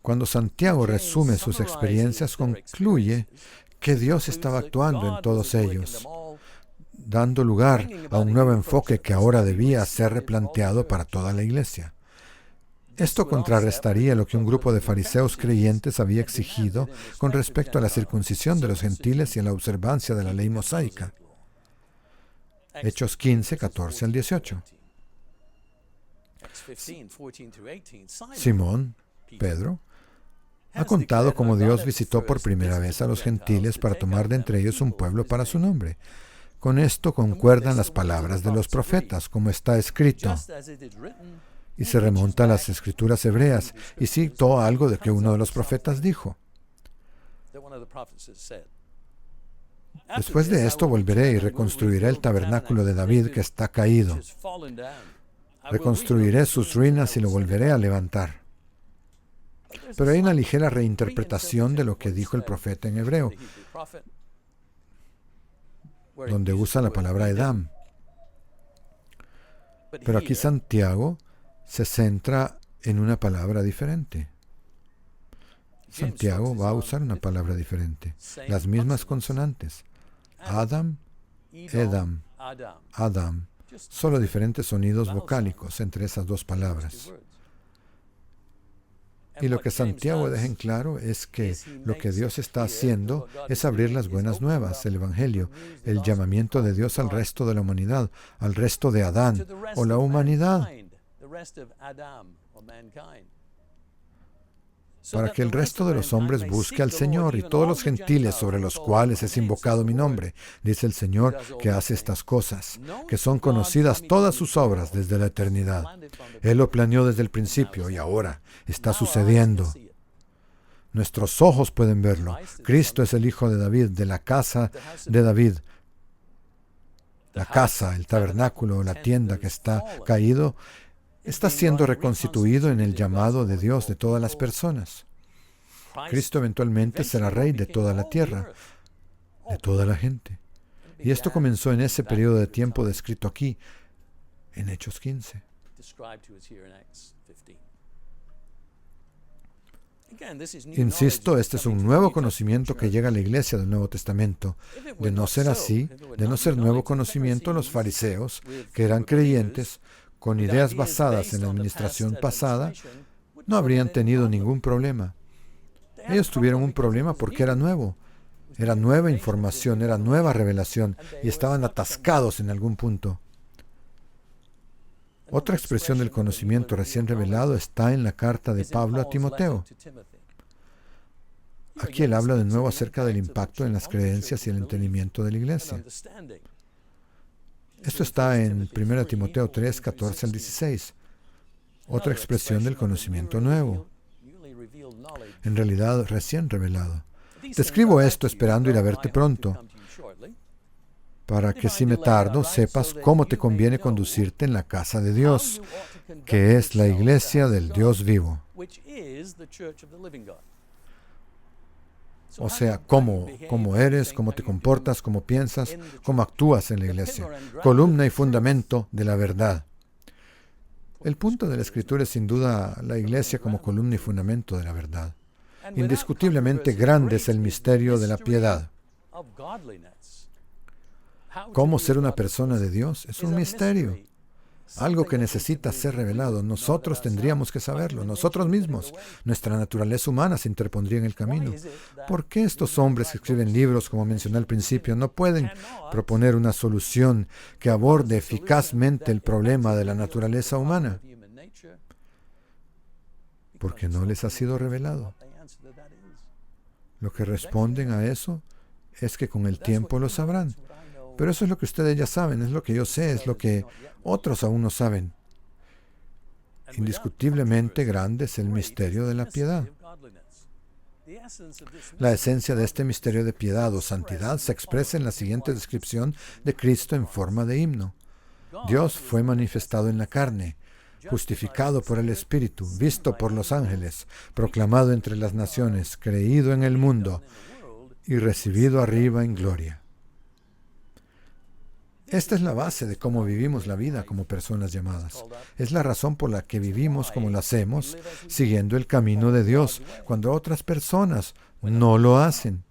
Cuando Santiago resume sus experiencias, concluye que Dios estaba actuando en todos ellos, dando lugar a un nuevo enfoque que ahora debía ser replanteado para toda la iglesia. Esto contrarrestaría lo que un grupo de fariseos creyentes había exigido con respecto a la circuncisión de los gentiles y a la observancia de la ley mosaica. Hechos 15, 14 al 18. Simón, Pedro, ha contado cómo Dios visitó por primera vez a los gentiles para tomar de entre ellos un pueblo para su nombre. Con esto concuerdan las palabras de los profetas, como está escrito. Y se remonta a las escrituras hebreas y citó algo de que uno de los profetas dijo. Después de esto volveré y reconstruiré el tabernáculo de David que está caído. Reconstruiré sus ruinas y lo volveré a levantar. Pero hay una ligera reinterpretación de lo que dijo el profeta en hebreo, donde usa la palabra Edam. Pero aquí Santiago se centra en una palabra diferente. Santiago va a usar una palabra diferente, las mismas consonantes. Adam, Edam, Adam, solo diferentes sonidos vocálicos entre esas dos palabras. Y lo que Santiago deja en claro es que lo que Dios está haciendo es abrir las buenas nuevas, el Evangelio, el llamamiento de Dios al resto de la humanidad, al resto de Adán o la humanidad. para que el resto de los hombres busque al Señor y todos los gentiles sobre los cuales es invocado mi nombre, dice el Señor que hace estas cosas, que son conocidas todas sus obras desde la eternidad. Él lo planeó desde el principio y ahora está sucediendo. Nuestros ojos pueden verlo. Cristo es el Hijo de David, de la casa de David. La casa, el tabernáculo, la tienda que está caído, está siendo reconstituido en el llamado de Dios de todas las personas. Cristo eventualmente será rey de toda la tierra, de toda la gente. Y esto comenzó en ese periodo de tiempo descrito aquí, en Hechos 15. Insisto, este es un nuevo conocimiento que llega a la iglesia del Nuevo Testamento. De no ser así, de no ser nuevo conocimiento, los fariseos, que eran creyentes, con ideas basadas en la administración pasada, no habrían tenido ningún problema. Ellos tuvieron un problema porque era nuevo. Era nueva información, era nueva revelación, y estaban atascados en algún punto. Otra expresión del conocimiento recién revelado está en la carta de Pablo a Timoteo. Aquí él habla de nuevo acerca del impacto en las creencias y el entendimiento de la iglesia. Esto está en 1 Timoteo 3, 14 al 16. Otra expresión del conocimiento nuevo. En realidad, recién revelado. Te escribo esto esperando ir a verte pronto, para que si me tardo, sepas cómo te conviene conducirte en la casa de Dios, que es la iglesia del Dios vivo. O sea, cómo eres, cómo te comportas, cómo piensas, cómo actúas en la iglesia. Columna y fundamento de la verdad. El punto de la Escritura es sin duda la iglesia como columna y fundamento de la verdad. Indiscutiblemente grande es el misterio de la piedad. ¿Cómo ser una persona de Dios? Es un misterio. Algo que necesita ser revelado. Nosotros tendríamos que saberlo, nosotros mismos. Nuestra naturaleza humana se interpondría en el camino. ¿Por qué estos hombres que escriben libros, como mencioné al principio, no pueden proponer una solución que aborde eficazmente el problema de la naturaleza humana? Porque no les ha sido revelado. Lo que responden a eso es que con el tiempo lo sabrán. Pero eso es lo que ustedes ya saben, es lo que yo sé, es lo que otros aún no saben. Indiscutiblemente grande es el misterio de la piedad. La esencia de este misterio de piedad o santidad se expresa en la siguiente descripción de Cristo en forma de himno. Dios fue manifestado en la carne, justificado por el Espíritu, visto por los ángeles, proclamado entre las naciones, creído en el mundo y recibido arriba en gloria. Esta es la base de cómo vivimos la vida como personas llamadas. Es la razón por la que vivimos como lo hacemos, siguiendo el camino de Dios, cuando otras personas no lo hacen.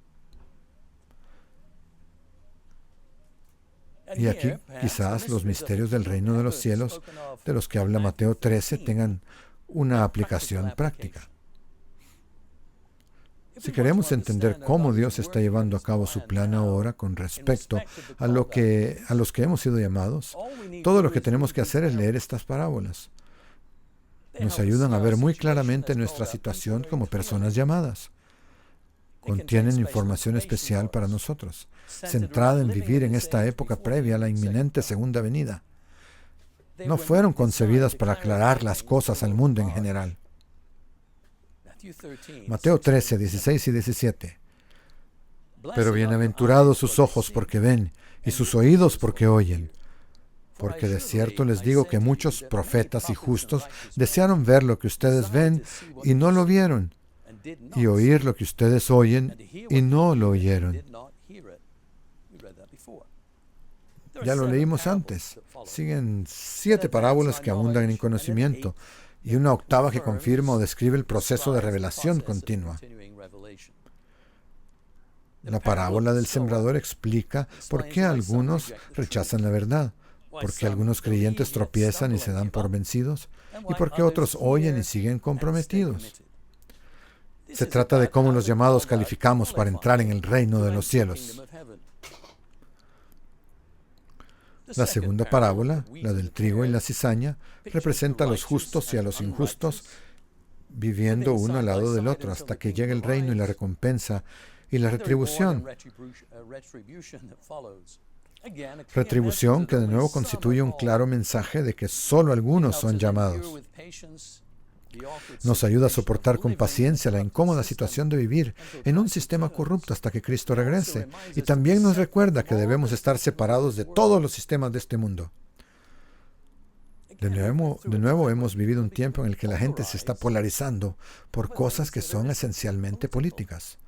Y aquí quizás los misterios del reino de los cielos, de los que habla Mateo 13, tengan una aplicación práctica. Si queremos entender cómo Dios está llevando a cabo su plan ahora con respecto a los que hemos sido llamados, todo lo que tenemos que hacer es leer estas parábolas. Nos ayudan a ver muy claramente nuestra situación como personas llamadas. Contienen información especial para nosotros, centrada en vivir en esta época previa a la inminente segunda venida. No fueron concebidas para aclarar las cosas al mundo en general. Mateo 13, 16 y 17. Pero bienaventurados sus ojos porque ven, y sus oídos porque oyen. Porque de cierto les digo que muchos profetas y justos desearon ver lo que ustedes ven y no lo vieron, y oír lo que ustedes oyen y no lo oyeron. Ya lo leímos antes. Siguen 7 parábolas que abundan en conocimiento, y una octava que confirma o describe el proceso de revelación continua. La parábola del sembrador explica por qué algunos rechazan la verdad, por qué algunos creyentes tropiezan y se dan por vencidos, y por qué otros oyen y siguen comprometidos. Se trata de cómo los llamados calificamos para entrar en el reino de los cielos. La segunda parábola, la del trigo y la cizaña, representa a los justos y a los injustos viviendo uno al lado del otro hasta que llegue el reino y la recompensa y la retribución. Retribución que de nuevo constituye un claro mensaje de que solo algunos son llamados. Nos ayuda a soportar con paciencia la incómoda situación de vivir en un sistema corrupto hasta que Cristo regrese. Y también nos recuerda que debemos estar separados de todos los sistemas de este mundo. De nuevo hemos vivido un tiempo en el que la gente se está polarizando por cosas que son esencialmente políticas.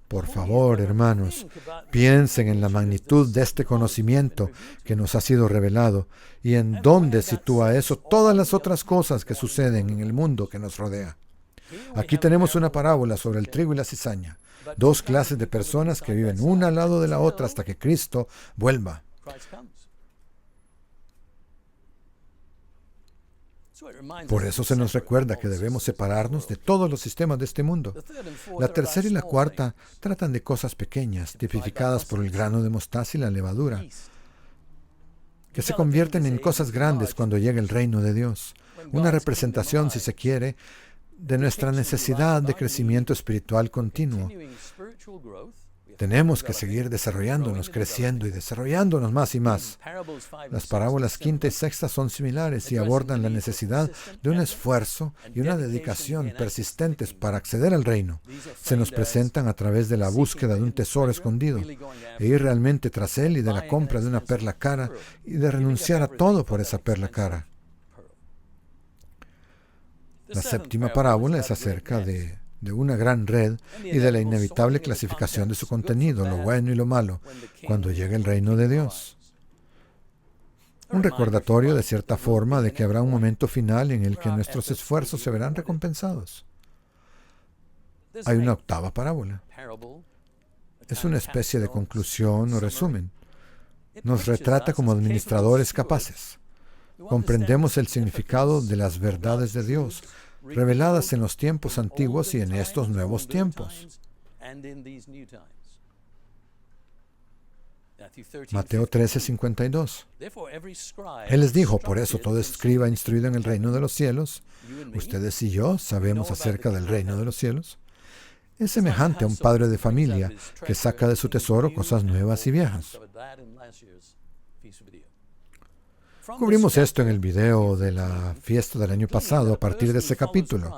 Por favor, hermanos, piensen en la magnitud de este conocimiento que nos ha sido revelado y en dónde sitúa eso todas las otras cosas que suceden en el mundo que nos rodea. Aquí tenemos una parábola sobre el trigo y la cizaña, dos clases de personas que viven una al lado de la otra hasta que Cristo vuelva. Por eso se nos recuerda que debemos separarnos de todos los sistemas de este mundo. La tercera y la cuarta tratan de cosas pequeñas, tipificadas por el grano de mostaza y la levadura, que se convierten en cosas grandes cuando llegue el reino de Dios. Una representación, si se quiere, de nuestra necesidad de crecimiento espiritual continuo. Tenemos que seguir desarrollándonos, creciendo y desarrollándonos más y más. Las parábolas quinta y sexta son similares y abordan la necesidad de un esfuerzo y una dedicación persistentes para acceder al reino. Se nos presentan a través de la búsqueda de un tesoro escondido, e ir realmente tras él y de la compra de una perla cara y de renunciar a todo por esa perla cara. La séptima parábola es acerca de una gran red y de la inevitable clasificación de su contenido, lo bueno y lo malo, cuando llegue el reino de Dios. Un recordatorio, de cierta forma, de que habrá un momento final en el que nuestros esfuerzos se verán recompensados. Hay una octava parábola. Es una especie de conclusión o resumen. Nos retrata como administradores capaces. Comprendemos el significado de las verdades de Dios, reveladas en los tiempos antiguos y en estos nuevos tiempos. Mateo 13:52. Él les dijo, por eso todo escriba instruido en el reino de los cielos, ustedes y yo sabemos acerca del reino de los cielos, es semejante a un padre de familia que saca de su tesoro cosas nuevas y viejas. Cubrimos esto en el video de la fiesta del año pasado a partir de ese capítulo.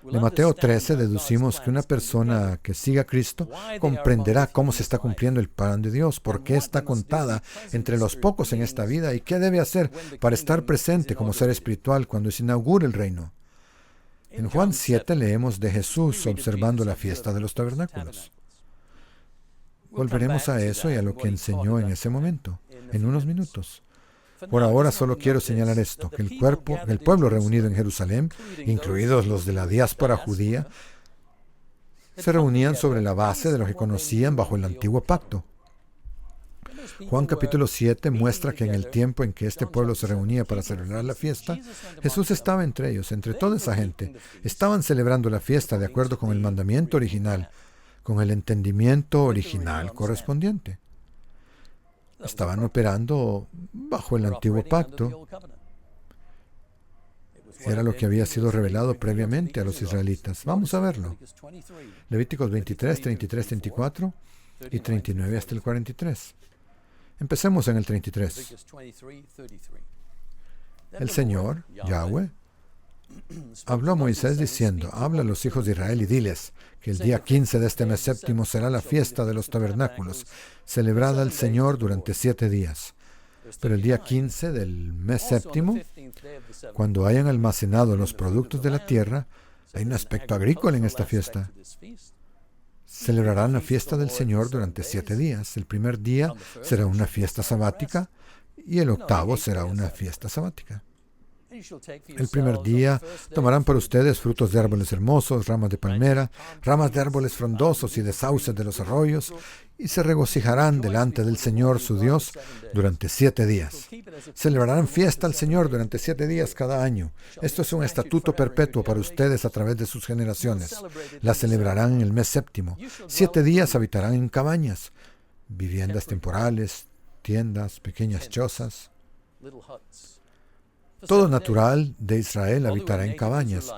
De Mateo 13 deducimos que una persona que siga a Cristo comprenderá cómo se está cumpliendo el plan de Dios, por qué está contada entre los pocos en esta vida y qué debe hacer para estar presente como ser espiritual cuando se inaugure el reino. En Juan 7 leemos de Jesús observando la fiesta de los tabernáculos. Volveremos a eso y a lo que enseñó en ese momento, en unos minutos. Por ahora solo quiero señalar esto, que el pueblo reunido en Jerusalén, incluidos los de la diáspora judía, se reunían sobre la base de lo que conocían bajo el antiguo pacto. Juan capítulo 7 muestra que en el tiempo en que este pueblo se reunía para celebrar la fiesta, Jesús estaba entre ellos, entre toda esa gente. Estaban celebrando la fiesta de acuerdo con el mandamiento original, con el entendimiento original correspondiente. Estaban operando bajo el antiguo pacto. Era lo que había sido revelado previamente a los israelitas. Vamos a verlo. Levíticos 23, 33, 34 y 39 hasta el 43. Empecemos en el 33. El Señor, Yahweh, habló a Moisés diciendo, habla a los hijos de Israel y diles que el día 15 de este mes séptimo será la fiesta de los tabernáculos, celebrada al Señor durante 7 días. Pero el día 15 del mes séptimo, cuando hayan almacenado los productos de la tierra, hay un aspecto agrícola en esta fiesta. Celebrarán la fiesta del Señor durante 7 días. El primer día será una fiesta sabática y el octavo será una fiesta sabática. El primer día tomarán para ustedes frutos de árboles hermosos, ramas de palmera, ramas de árboles frondosos y de sauces de los arroyos, y se regocijarán delante del Señor su Dios durante 7 días. Celebrarán fiesta al Señor durante 7 días cada año. Esto es un estatuto perpetuo para ustedes a través de sus generaciones. La celebrarán en el mes séptimo. 7 días habitarán en cabañas, viviendas temporales, tiendas, pequeñas chozas. Todo natural de Israel habitará en cabañas.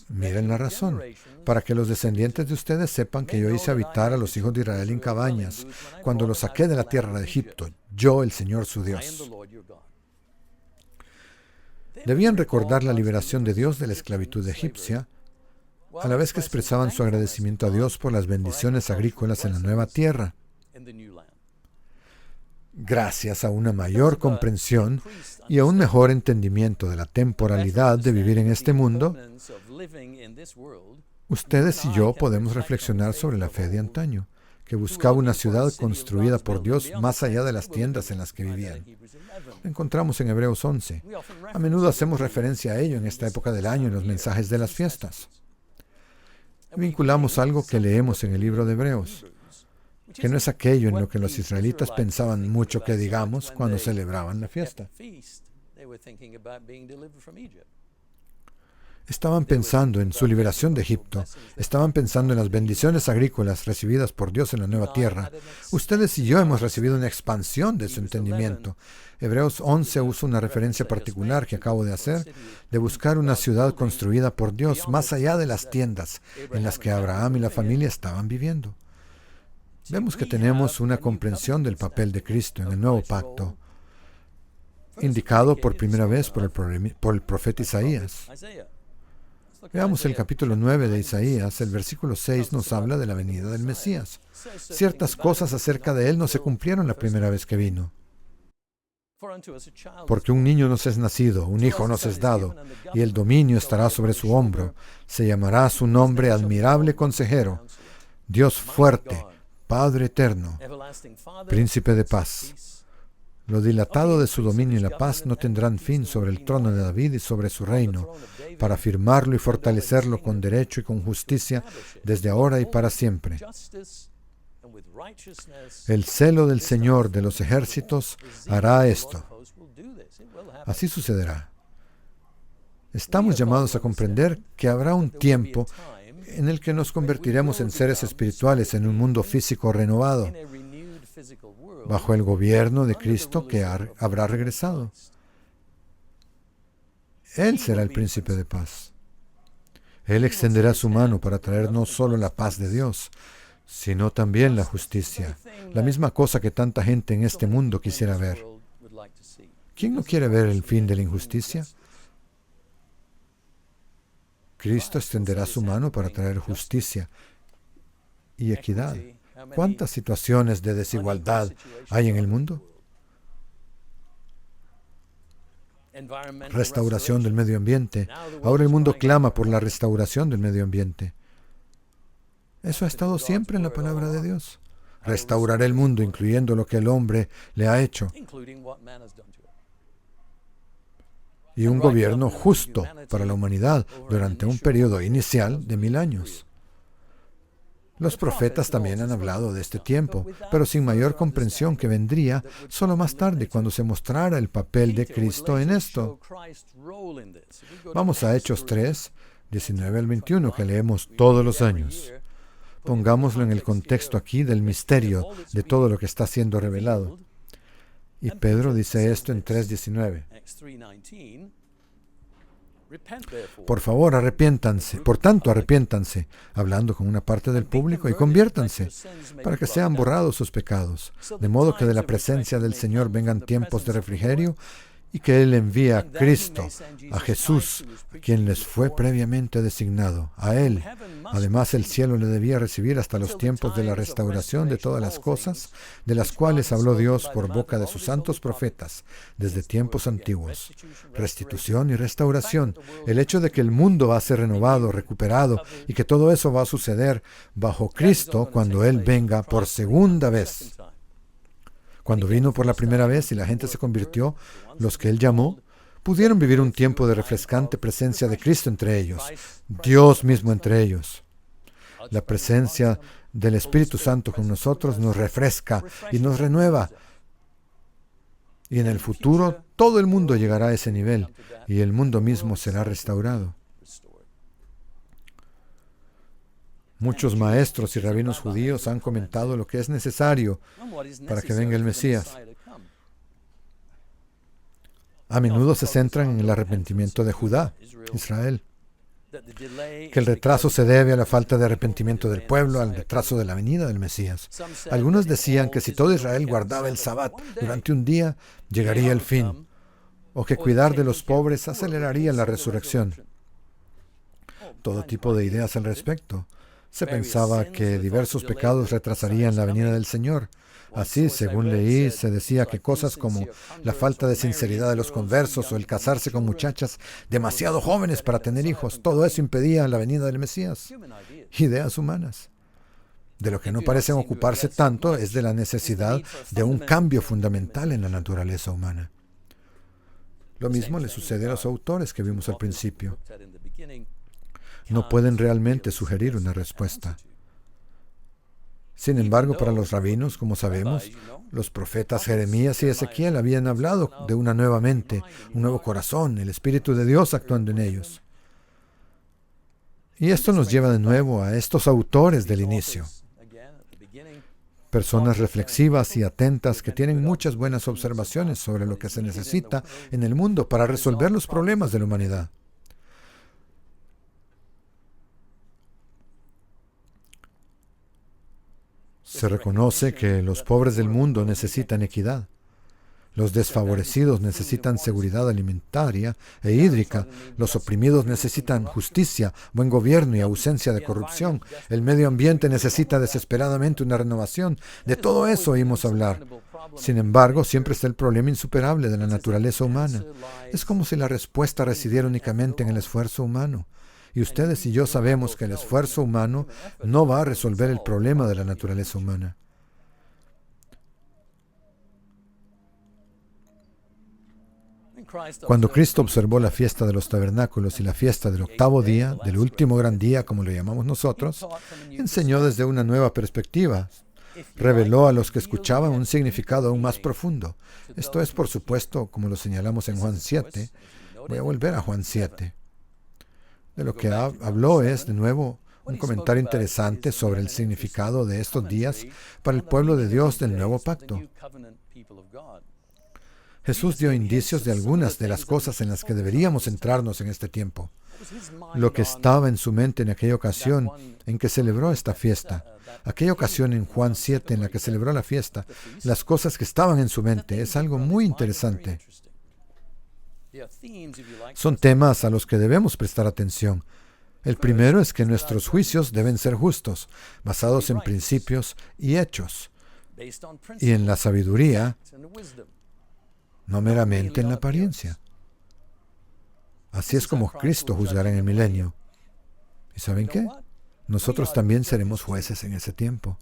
Miren la razón. Para que los descendientes de ustedes sepan que yo hice habitar a los hijos de Israel en cabañas cuando los saqué de la tierra de Egipto, yo, el Señor su Dios. Debían recordar la liberación de Dios de la esclavitud egipcia, a la vez que expresaban su agradecimiento a Dios por las bendiciones agrícolas en la nueva tierra. Gracias a una mayor comprensión y a un mejor entendimiento de la temporalidad de vivir en este mundo, ustedes y yo podemos reflexionar sobre la fe de antaño, que buscaba una ciudad construida por Dios más allá de las tiendas en las que vivían. Lo encontramos en Hebreos 11. A menudo hacemos referencia a ello en esta época del año en los mensajes de las fiestas. Vinculamos algo que leemos en el libro de Hebreos, que no es aquello en lo que los israelitas pensaban mucho que digamos cuando celebraban la fiesta. Estaban pensando en su liberación de Egipto, estaban pensando en las bendiciones agrícolas recibidas por Dios en la nueva tierra. Ustedes y yo hemos recibido una expansión de su entendimiento. Hebreos 11 usa una referencia particular que acabo de hacer, de buscar una ciudad construida por Dios más allá de las tiendas en las que Abraham y la familia estaban viviendo. Vemos que tenemos una comprensión del papel de Cristo en el nuevo pacto, indicado por primera vez por el profeta Isaías. Veamos el capítulo 9 de Isaías. El versículo 6 nos habla de la venida del Mesías. Ciertas cosas acerca de él no se cumplieron la primera vez que vino. Porque un niño nos es nacido, un hijo nos es dado, y el dominio estará sobre su hombro. Se llamará su nombre Admirable Consejero, Dios fuerte, Padre eterno, Príncipe de paz. Lo dilatado de su dominio y la paz no tendrán fin sobre el trono de David y sobre su reino, para afirmarlo y fortalecerlo con derecho y con justicia desde ahora y para siempre. El celo del Señor de los ejércitos hará esto. Así sucederá. Estamos llamados a comprender que habrá un tiempo en el que nos convertiremos en seres espirituales en un mundo físico renovado, bajo el gobierno de Cristo que habrá regresado. Él será el príncipe de paz. Él extenderá su mano para traer no solo la paz de Dios, sino también la justicia, la misma cosa que tanta gente en este mundo quisiera ver. ¿Quién no quiere ver el fin de la injusticia? Cristo extenderá su mano para traer justicia y equidad. ¿Cuántas situaciones de desigualdad hay en el mundo? Restauración del medio ambiente. Ahora el mundo clama por la restauración del medio ambiente. Eso ha estado siempre en la palabra de Dios. Restauraré el mundo, incluyendo lo que el hombre le ha hecho. Y un gobierno justo para la humanidad durante un periodo inicial de 1000 años. Los profetas también han hablado de este tiempo, pero sin mayor comprensión que vendría solo más tarde cuando se mostrara el papel de Cristo en esto. Vamos a Hechos 3, 19 al 21, que leemos todos los años. Pongámoslo en el contexto aquí del misterio de todo lo que está siendo revelado. Y Pedro dice esto en 3:19. Por favor, arrepiéntanse. Por tanto, arrepiéntanse, hablando con una parte del público, y conviértanse, para que sean borrados sus pecados, de modo que de la presencia del Señor vengan tiempos de refrigerio, y que Él envíe a Cristo, a Jesús, a quien les fue previamente designado. A Él, además, el cielo le debía recibir hasta los tiempos de la restauración de todas las cosas, de las cuales habló Dios por boca de sus santos profetas, desde tiempos antiguos. Restitución y restauración, el hecho de que el mundo va a ser renovado, recuperado, y que todo eso va a suceder bajo Cristo cuando Él venga por segunda vez. Cuando vino por la primera vez y la gente se convirtió, los que Él llamó, pudieron vivir un tiempo de refrescante presencia de Cristo entre ellos, Dios mismo entre ellos. La presencia del Espíritu Santo con nosotros nos refresca y nos renueva. Y en el futuro todo el mundo llegará a ese nivel y el mundo mismo será restaurado. Muchos maestros y rabinos judíos han comentado lo que es necesario para que venga el Mesías. a menudo se centran en el arrepentimiento de Judá, Israel, que el retraso se debe a la falta de arrepentimiento del pueblo, al retraso de la venida del Mesías. Algunos decían que si todo Israel guardaba el Sabbat durante un día, llegaría el fin, o que cuidar de los pobres aceleraría la resurrección. Todo tipo de ideas al respecto. Se pensaba que diversos pecados retrasarían la venida del Señor. Así, según leí, se decía que cosas como la falta de sinceridad de los conversos o el casarse con muchachas demasiado jóvenes para tener hijos, todo eso impedía la venida del Mesías. Ideas humanas. De lo que no parecen ocuparse tanto es de la necesidad de un cambio fundamental en la naturaleza humana. Lo mismo le sucede a los autores que vimos al principio. No pueden realmente sugerir una respuesta. Sin embargo, para los rabinos, como sabemos, los profetas Jeremías y Ezequiel habían hablado de una nueva mente, un nuevo corazón, el Espíritu de Dios actuando en ellos. Y esto nos lleva de nuevo a estos autores del inicio. Personas reflexivas y atentas que tienen muchas buenas observaciones sobre lo que se necesita en el mundo para resolver los problemas de la humanidad. Se reconoce que los pobres del mundo necesitan equidad. Los desfavorecidos necesitan seguridad alimentaria e hídrica. Los oprimidos necesitan justicia, buen gobierno y ausencia de corrupción. El medio ambiente necesita desesperadamente una renovación. De todo eso oímos hablar. Sin embargo, siempre está el problema insuperable de la naturaleza humana. Es como si la respuesta residiera únicamente en el esfuerzo humano. Y ustedes y yo sabemos que el esfuerzo humano no va a resolver el problema de la naturaleza humana. Cuando Cristo observó la fiesta de los tabernáculos y la fiesta del octavo día, del último gran día, como lo llamamos nosotros, enseñó desde una nueva perspectiva. Reveló a los que escuchaban un significado aún más profundo. Esto es, por supuesto, como lo señalamos en Juan 7. Voy a volver a Juan 7. De lo que habló es, de nuevo, un comentario interesante sobre el significado de estos días para el pueblo de Dios del nuevo pacto. Jesús dio indicios de algunas de las cosas en las que deberíamos centrarnos en este tiempo. Lo que estaba en su mente en aquella ocasión en que celebró esta fiesta, aquella ocasión en Juan 7 en la que celebró la fiesta, las cosas que estaban en su mente, es algo muy interesante. Son temas a los que debemos prestar atención. El primero es que nuestros juicios deben ser justos, basados en principios y hechos, y en la sabiduría, no meramente en la apariencia. Así es como Cristo juzgará en el milenio. ¿Y saben qué? Nosotros también seremos jueces en ese tiempo.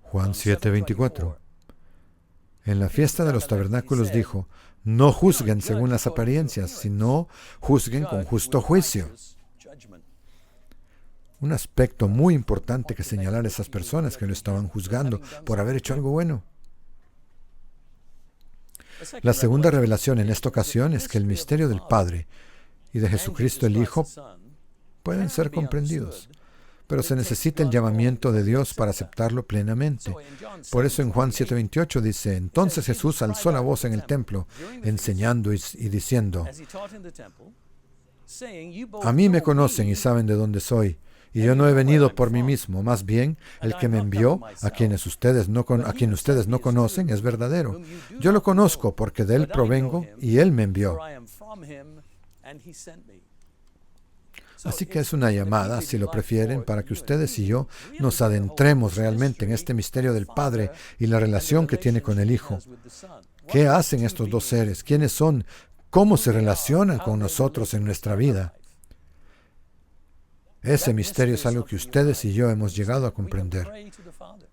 Juan 7:24. En la fiesta de los tabernáculos dijo, no juzguen según las apariencias, sino juzguen con justo juicio. Un aspecto muy importante que señalar a esas personas que lo estaban juzgando por haber hecho algo bueno. La segunda revelación en esta ocasión es que el misterio del Padre y de Jesucristo el Hijo pueden ser comprendidos, pero se necesita el llamamiento de Dios para aceptarlo plenamente. Por eso en Juan 7:28 dice, entonces Jesús alzó la voz en el templo, enseñando y diciendo, a mí me conocen y saben de dónde soy, y yo no he venido por mí mismo, más bien el que me envió, a quien ustedes no conocen, es verdadero. Yo lo conozco porque de él provengo y él me envió. Así que es una llamada, si lo prefieren, para que ustedes y yo nos adentremos realmente en este misterio del Padre y la relación que tiene con el Hijo. ¿Qué hacen estos dos seres? ¿Quiénes son? ¿Cómo se relacionan con nosotros en nuestra vida? Ese misterio es algo que ustedes y yo hemos llegado a comprender.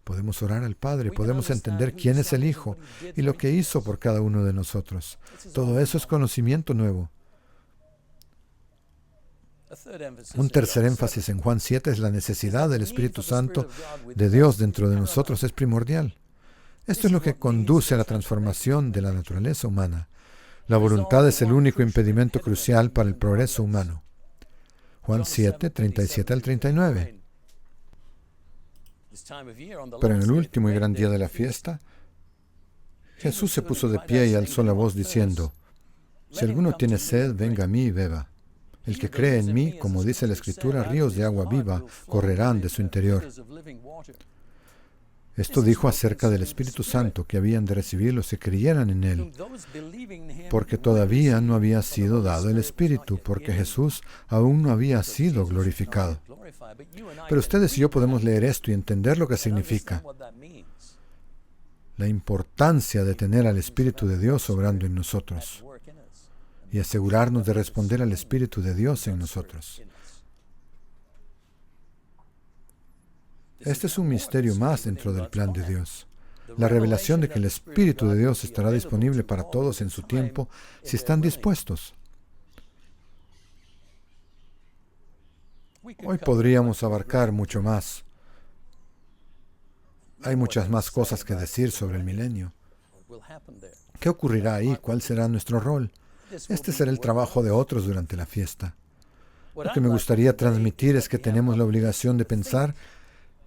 Podemos orar al Padre, podemos entender quién es el Hijo y lo que hizo por cada uno de nosotros. Todo eso es conocimiento nuevo. Un tercer énfasis en Juan 7 es la necesidad del Espíritu Santo de Dios dentro de nosotros es primordial. Esto es lo que conduce a la transformación de la naturaleza humana. La voluntad es el único impedimento crucial para el progreso humano. Juan 7, 37 al 39. Pero en el último y gran día de la fiesta, Jesús se puso de pie y alzó la voz diciendo: si alguno tiene sed, venga a mí y beba. El que cree en mí, como dice la Escritura, ríos de agua viva correrán de su interior. Esto dijo acerca del Espíritu Santo que habían de recibir los que creyeran en Él, porque todavía no había sido dado el Espíritu, porque Jesús aún no había sido glorificado. Pero ustedes y yo podemos leer esto y entender lo que significa. La importancia de tener al Espíritu de Dios obrando en nosotros y asegurarnos de responder al Espíritu de Dios en nosotros. Este es un misterio más dentro del plan de Dios. La revelación de que el Espíritu de Dios estará disponible para todos en su tiempo si están dispuestos. Hoy podríamos abarcar mucho más. Hay muchas más cosas que decir sobre el milenio. ¿Qué ocurrirá ahí? ¿Cuál será nuestro rol? Este será el trabajo de otros durante la fiesta. Lo que me gustaría transmitir es que tenemos la obligación de pensar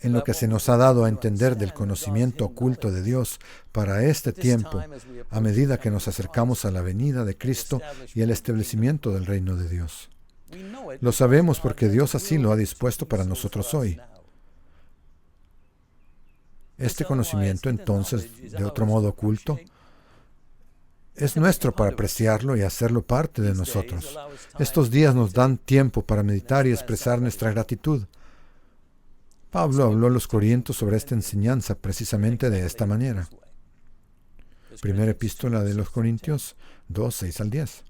en lo que se nos ha dado a entender del conocimiento oculto de Dios para este tiempo, a medida que nos acercamos a la venida de Cristo y el establecimiento del reino de Dios. Lo sabemos porque Dios así lo ha dispuesto para nosotros hoy. Este conocimiento, entonces, de otro modo oculto, es nuestro para apreciarlo y hacerlo parte de nosotros. Estos días nos dan tiempo para meditar y expresar nuestra gratitud. Pablo habló a los Corintios sobre esta enseñanza precisamente de esta manera. Primera epístola de los Corintios 2, 6 al 10.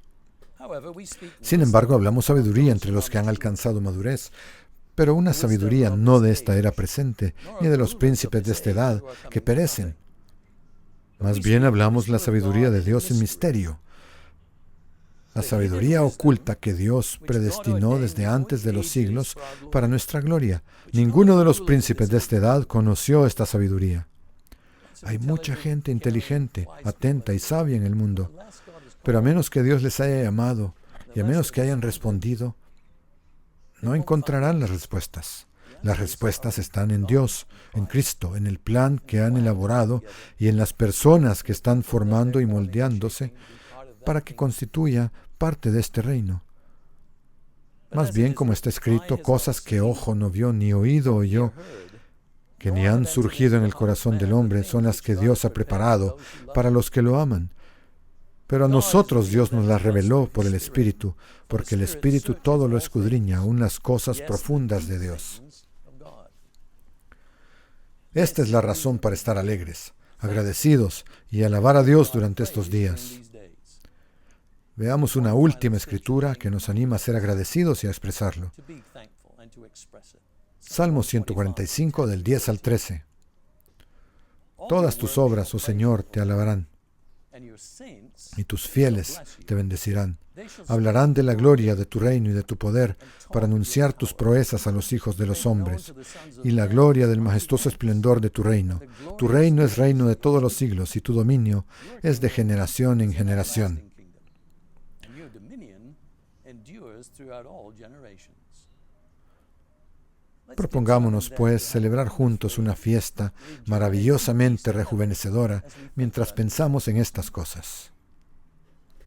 Sin embargo, hablamos sabiduría entre los que han alcanzado madurez, pero una sabiduría no de esta era presente, ni de los príncipes de esta edad, que perecen. Más bien hablamos la sabiduría de Dios en misterio, la sabiduría oculta que Dios predestinó desde antes de los siglos para nuestra gloria. Ninguno de los príncipes de esta edad conoció esta sabiduría. Hay mucha gente inteligente, atenta y sabia en el mundo, pero a menos que Dios les haya llamado y a menos que hayan respondido, no encontrarán las respuestas. Las respuestas están en Dios, en Cristo, en el plan que han elaborado y en las personas que están formando y moldeándose para que constituya parte de este reino. Más bien, como está escrito, cosas que ojo no vio ni oído oyó, que ni han surgido en el corazón del hombre, son las que Dios ha preparado para los que lo aman. Pero a nosotros Dios nos las reveló por el Espíritu, porque el Espíritu todo lo escudriña, aun las cosas profundas de Dios. Esta es la razón para estar alegres, agradecidos y alabar a Dios durante estos días. Veamos una última escritura que nos anima a ser agradecidos y a expresarlo. Salmo 145, del 10 al 13. Todas tus obras, oh Señor, te alabarán, y tus fieles te bendecirán. Hablarán de la gloria de tu reino y de tu poder, para anunciar tus proezas a los hijos de los hombres, y la gloria del majestuoso esplendor de tu reino. Tu reino es reino de todos los siglos, y tu dominio es de generación en generación. Propongámonos, pues, celebrar juntos una fiesta maravillosamente rejuvenecedora mientras pensamos en estas cosas.